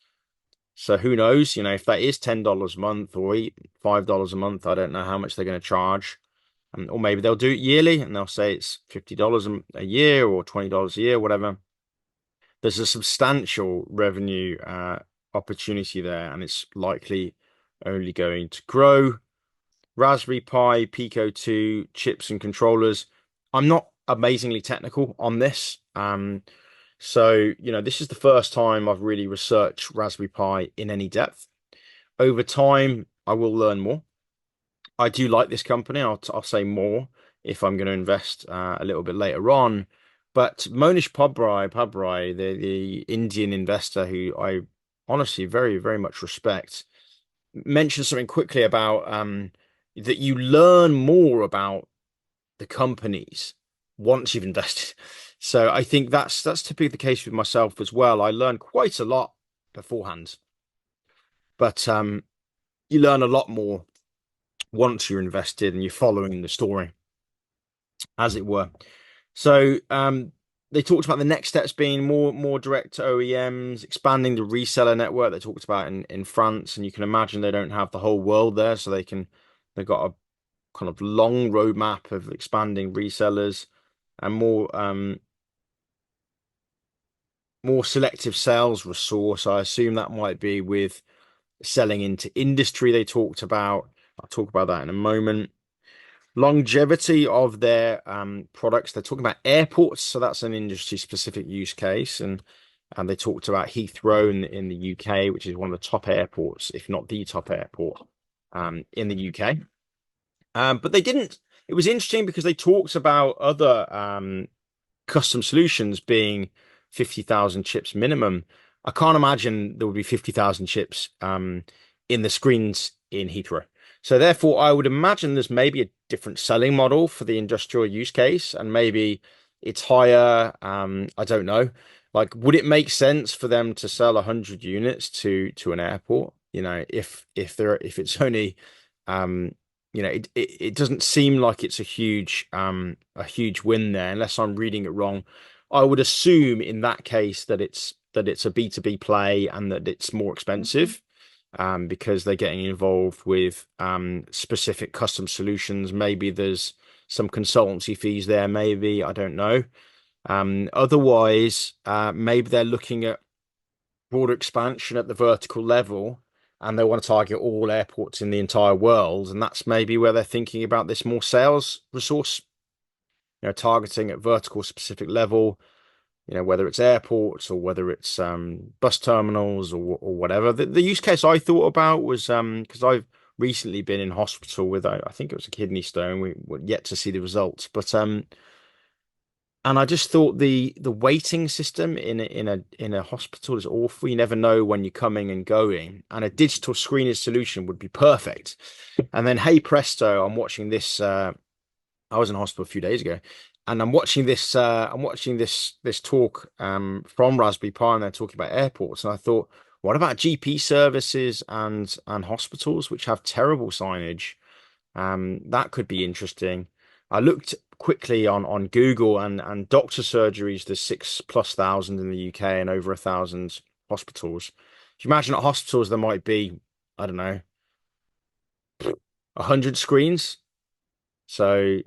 So who knows, if that is $10 a month or $5 a month, I don't know how much they're going to charge. Or maybe they'll do it yearly and they'll say it's $50 a year or $20 a year, whatever. There's a substantial revenue opportunity there, and it's likely only going to grow. Raspberry Pi, Pico 2, chips and controllers. I'm not amazingly technical on this. So, this is the first time I've really researched Raspberry Pi in any depth. Over time, I will learn more. I do like this company. I'll say more if I'm going to invest a little bit later on. But Monish Pabrai, the Indian investor who I honestly very, very much respect, mentioned something quickly about that you learn more about the companies once you've invested. So I think that's typically the case with myself as well. I learned quite a lot beforehand, but you learn a lot more once you're invested and you're following the story, as it were. So they talked about the next steps being more direct to OEMs, expanding the reseller network they talked about in France. And you can imagine they don't have the whole world there, so they've got a kind of long roadmap of expanding resellers and more selective sales resource. I assume that might be with selling into industry they talked about. I'll talk about that in a moment. Longevity of their products. They're talking about airports, so that's an industry-specific use case. And they talked about Heathrow in the UK, which is one of the top airports, if not the top airport in the UK. But they didn't it was interesting because they talked about other custom solutions being 50,000 chips minimum. I can't imagine there would be 50,000 chips in the screens in Heathrow. So therefore, I would imagine there's maybe a different selling model for the industrial use case, and maybe it's higher. I don't know. Like, would it make sense for them to sell 100 units to an airport? You know, if it's only you know, it doesn't seem like it's a huge win there, unless I'm reading it wrong. I would assume in that case that it's a B2B play and that it's more expensive because they're getting involved with specific custom solutions. Maybe there's some consultancy fees there, maybe, I don't know. Otherwise, maybe they're looking at broader expansion at the vertical level and they want to target all airports in the entire world. And that's maybe where they're thinking about this more sales resource, you know, targeting at vertical specific level, you know, whether it's airports or whether it's bus terminals or whatever. The use case I thought about was because I've recently been in hospital with I think it was a kidney stone. We were yet to see the results, but and I just thought the waiting system in a hospital is awful. You never know when you're coming and going, and a digital screening solution would be perfect. And then, hey presto, I'm watching this. I was in hospital a few days ago, and I'm watching this. I'm watching this talk from Raspberry Pi, and they're talking about airports. And I thought, what about GP services and hospitals which have terrible signage? That could be interesting. I looked quickly on Google and doctor surgeries. There's 6,000+ in the UK and over 1,000 hospitals. If you imagine at hospitals there might be, I don't know, 100 screens. So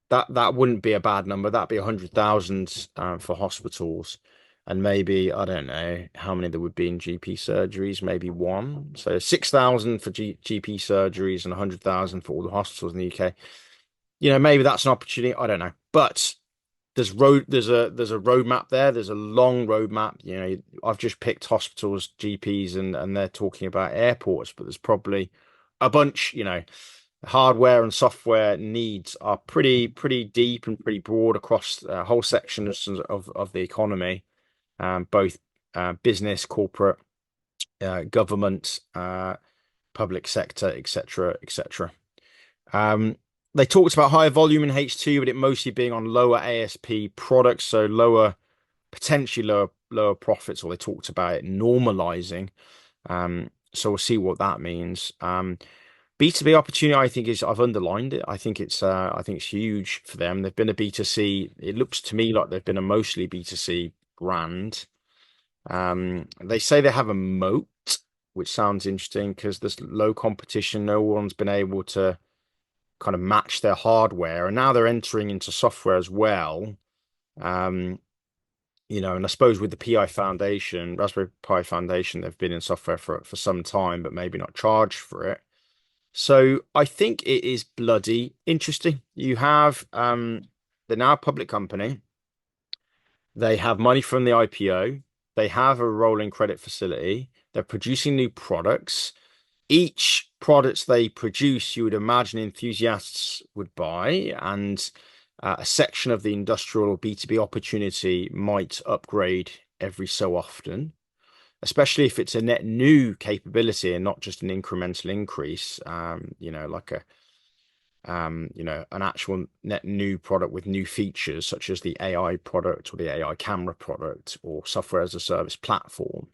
that wouldn't be a bad number. That'd be 100,000 for hospitals, and maybe I don't know how many there would be in GP surgeries. Maybe one. So 6,000 for GP surgeries and 100,000 for all the hospitals in the UK. You know, maybe that's an opportunity. I don't know, but there's a roadmap there. There's a long roadmap. You know, I've just picked hospitals, GPs, and they're talking about airports, but there's probably a bunch. You know, hardware and software needs are pretty deep and pretty broad across whole sections of the economy, both business, corporate, government, public sector, etc., etc. They talked about higher volume in H2, but it mostly being on lower ASP products, so potentially lower profits, or they talked about it normalizing. So we'll see what that means. B2B opportunity, I think I've underlined it. I think it's huge for them. They've been a B2C. It looks to me like they've been a mostly B2C brand. They say they have a moat, which sounds interesting because there's low competition. No one's been able to kind of match their hardware, and now they're entering into software as well. You know, and I suppose with the Raspberry Pi Foundation, they've been in software for some time, but maybe not charged for it. So I think it is bloody interesting. You have they're now a public company. They have money from the IPO. They have a rolling credit facility. They're producing new products. Each product they produce, you would imagine enthusiasts would buy, and a section of the industrial or B2B opportunity might upgrade every so often, especially if it's a net new capability and not just an incremental increase, you know, like you know, an actual net new product with new features, such as the AI product or the AI camera product or software as a service platform.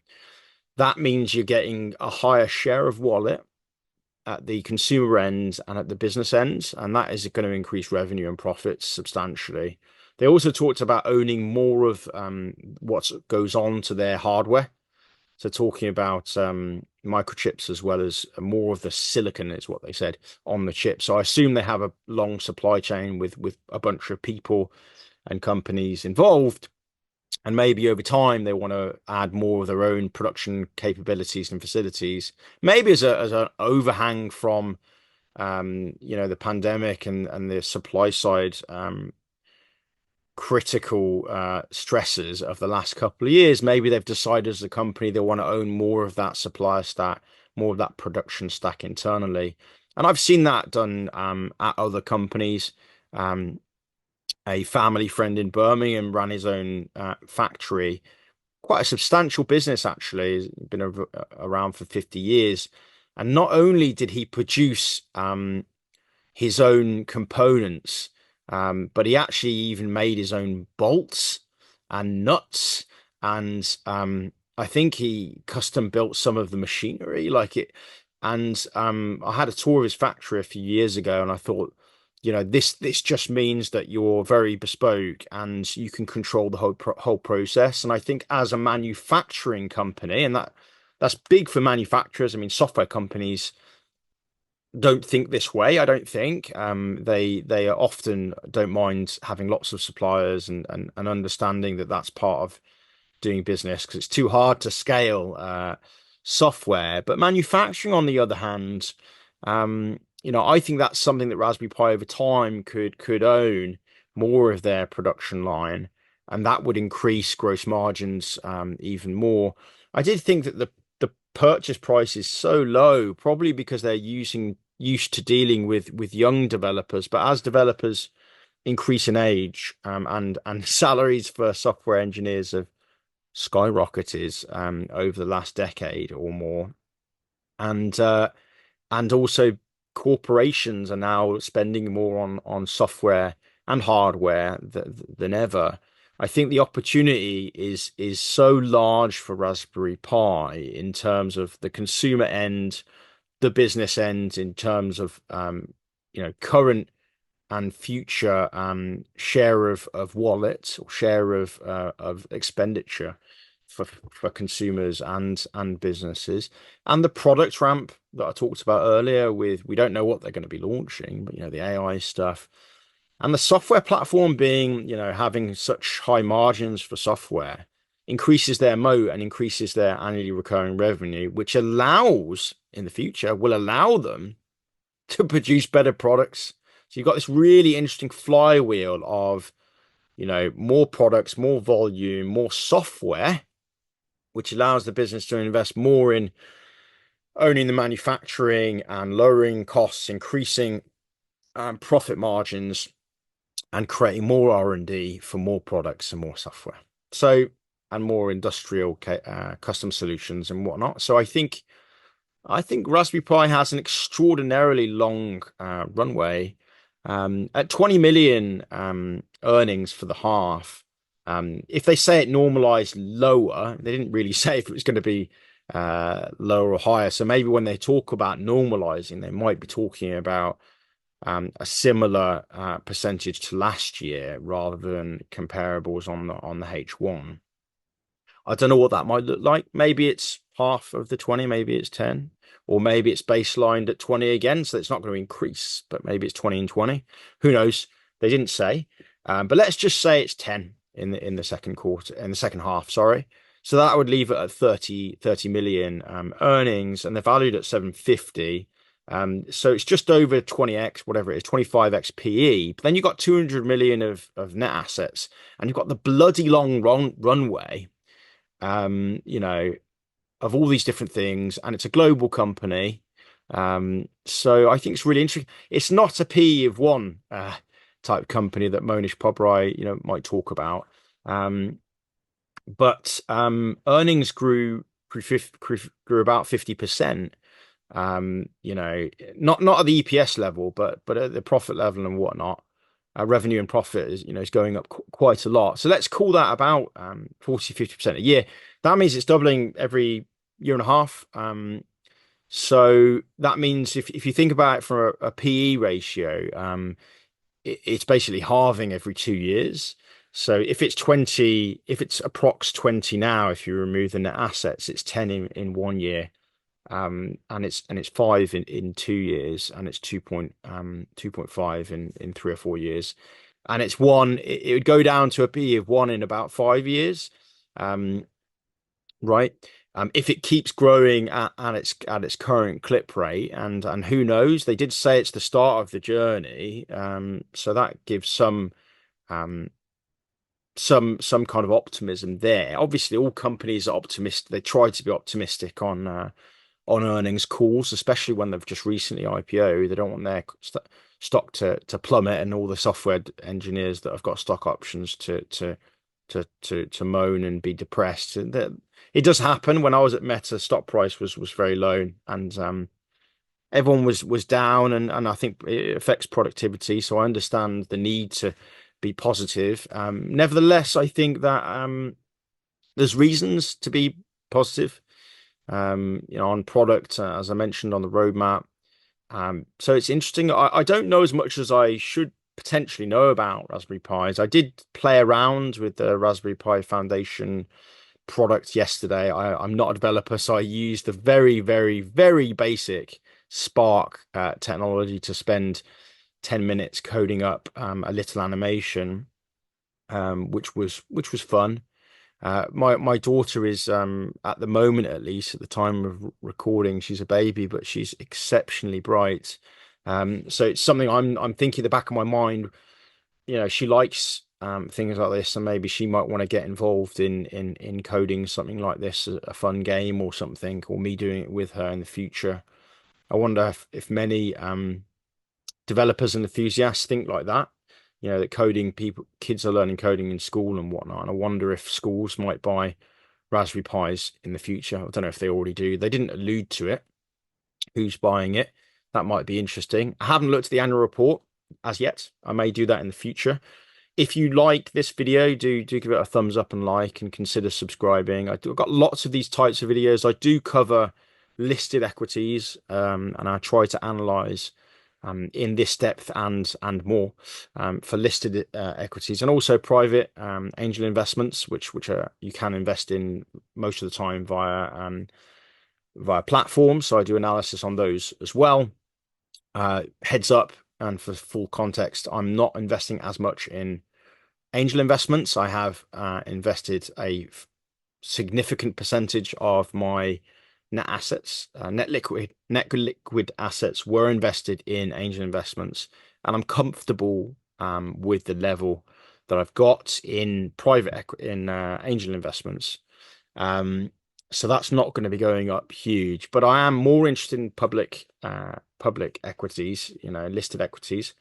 That means you're getting a higher share of wallet at the consumer end and at the business end, and that is going to increase revenue and profits substantially. They also talked about owning more of what goes on to their hardware. So talking about microchips as well as more of the silicon is what they said on the chip. So I assume they have a long supply chain with a bunch of people and companies involved. And maybe over time they want to add more of their own production capabilities and facilities, maybe as an overhang from you know, the pandemic and the supply side critical stresses of the last couple of years. Maybe they've decided as a company they want to own more of that supplier stack, more of that production stack internally. And I've seen that done at other companies. A family friend in Birmingham ran his own factory, quite a substantial business actually. He's been around for 50 years. And not only did he produce his own components, but he actually even made his own bolts and nuts. And I think he custom built some of the machinery like it. And I had a tour of his factory a few years ago, and I thought, this just means that you're very bespoke and you can control the whole process. And I think as a manufacturing company, and that's big for manufacturers. I mean, software companies don't think this way. I don't think they often don't mind having lots of suppliers and understanding that that's part of doing business, because it's too hard to scale software. But manufacturing, on the other hand, I think that's something that Raspberry Pi over time could own more of their production line, and that would increase gross margins even more. I did think that the purchase price is so low, probably because they're used to dealing with young developers. But as developers increase in age, and salaries for software engineers have skyrocketed over the last decade or more, and also corporations are now spending more on software and hardware than ever. I think the opportunity is so large for Raspberry Pi in terms of the consumer end, the business end, in terms of current and future share of wallet, or share of expenditure for consumers and businesses. And the product ramp that I talked about earlier, with we don't know what they're going to be launching, but the AI stuff, and the software platform being, having such high margins for software, increases their moat and increases their annually recurring revenue, which in the future will allow them to produce better products. So you've got this really interesting flywheel of, more products, more volume, more software, which allows the business to invest more in owning the manufacturing and lowering costs, increasing profit margins, and creating more R&D for more products and more software. So, and more industrial custom solutions and whatnot. So I think Raspberry Pi has an extraordinarily long runway. At 20 million earnings for the half. If they say it normalized lower, they didn't really say if it was going to be lower or higher. So maybe when they talk about normalizing, they might be talking about a similar percentage to last year rather than comparables on the H1. I don't know what that might look like. Maybe it's half of the 20, maybe it's 10, or maybe it's baselined at 20 again, so it's not going to increase, but maybe it's 20 and 20. Who knows? They didn't say. But let's just say it's 10 in the second quarter, in the second half, sorry. So that would leave it at 30 million earnings, and they're valued at 750. So it's just over 20x, whatever it is, 25x PE. But then you've got 200 million of net assets, and you've got the bloody long runway, of all these different things, and it's a global company. So I think it's really interesting. It's not a PE of one type company that Monish Pobrai, might talk about. But earnings grew about 50%. Not at the EPS level, but at the profit level and whatnot. Revenue and profit is going up quite a lot. So let's call that about 40-50% a year. That means it's doubling every year and a half. So that means if you think about it from a PE ratio, it's basically halving every 2 years. So if it's approx 20 now, if you remove the net assets, it's 10 in 1 year. And it's 5 in 2 years, and it's 2.5 in 3 or 4 years, and it's 1. It would go down to a PE of 1 in about 5 years, right? If it keeps growing at its current clip rate, and who knows? They did say it's the start of the journey, so that gives some kind of optimism there. Obviously, all companies are optimistic. They try to be optimistic on on earnings calls, especially when they've just recently IPO. They don't want their stock to plummet, and all the software engineers that have got stock options to moan and be depressed. And it does happen. When I was at Meta, stock price was very low, and everyone was down, and I think it affects productivity. So I understand the need to be positive. Nevertheless, I think that there's reasons to be positive. On product, as I mentioned, on the roadmap. So it's interesting. I don't know as much as I should potentially know about Raspberry Pis. I did play around with the Raspberry Pi Foundation product yesterday. I'm not a developer, so I used the very, very, very basic Spark technology to spend 10 minutes coding up a little animation, which was fun. My daughter is at the moment, at least at the time of recording, she's a baby, but she's exceptionally bright. So it's something I'm thinking in the back of my mind. She likes things like this, and maybe she might want to get involved in coding something like this, a fun game or something, or me doing it with her in the future. I wonder if many developers and enthusiasts think like that. That kids are learning coding in school and whatnot. And I wonder if schools might buy Raspberry Pis in the future. I don't know if they already do. They didn't allude to it. Who's buying it? That might be interesting. I haven't looked at the annual report as yet. I may do that in the future. If you like this video, do give it a thumbs up and like, and consider subscribing. I've got lots of these types of videos. I do cover listed equities, and I try to analyze in this depth and more for listed equities, and also private angel investments, which you can invest in most of the time via platforms. So I do analysis on those as well. Heads up, and for full context, I'm not investing as much in angel investments. I have invested a significant percentage of my net assets, net liquid assets were invested in angel investments, and I'm comfortable with the level that I've got in angel investments. So that's not going to be going up huge, but I am more interested in public equities, listed equities,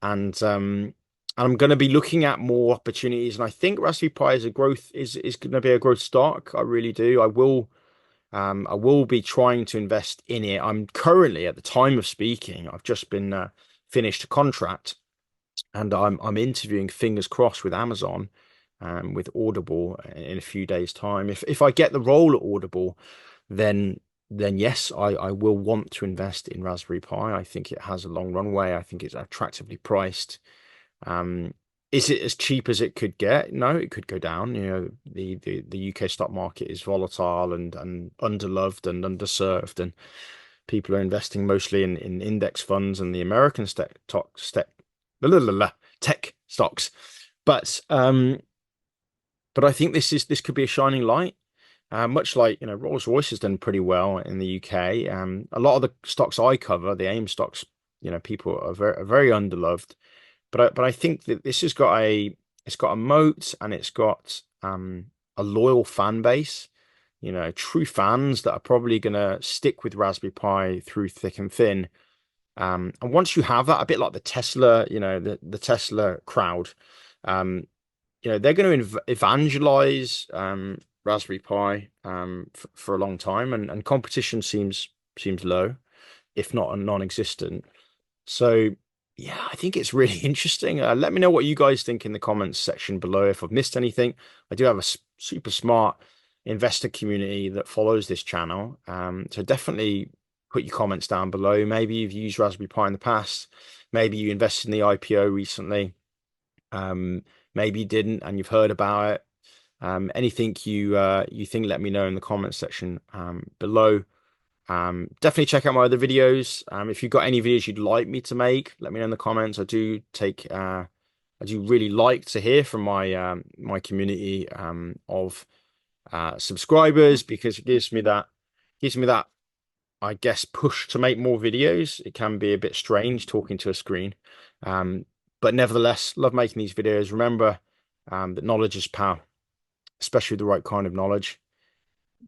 and I'm going to be looking at more opportunities. And I think Raspberry Pi is going to be a growth stock. I really do. I will be trying to invest in it. I'm currently, at the time of speaking, I've just been finished a contract, and I'm interviewing, fingers crossed, with Amazon, with Audible in a few days' time. If I get the role at Audible, then yes, I will want to invest in Raspberry Pi. I think it has a long runway. I think it's attractively priced. Is it as cheap as it could get? No, it could go down. The UK stock market is volatile and underloved and underserved, and people are investing mostly in index funds and the American tech stocks. But I think this could be a shining light. Much like Rolls-Royce has done pretty well in the UK. A lot of the stocks I cover, the AIM stocks, people are very underloved. But I think that this has got a moat, and it's got a loyal fan base, true fans that are probably going to stick with Raspberry Pi through thick and thin. And once you have that, a bit like the Tesla, the Tesla crowd, they're going to evangelize Raspberry Pi for a long time, and competition seems low, if not non-existent. So yeah, I think it's really interesting. Let me know what you guys think in the comments section below. If I've missed anything, I do have a super smart investor community that follows this channel. So definitely put your comments down below. Maybe you've used Raspberry Pi in the past. Maybe you invested in the IPO recently. Maybe you didn't and you've heard about it. Anything you think, let me know in the comments section below. Definitely check out my other videos. If you've got any videos you'd like me to make, let me know in the comments. I do really like to hear from my community of subscribers, because it gives me that I guess push to make more videos. It can be a bit strange talking to a screen, but nevertheless, love making these videos. Remember that knowledge is power, especially the right kind of knowledge.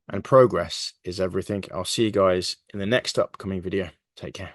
and progress is everything. I'll see you guys in the next upcoming video. Take care.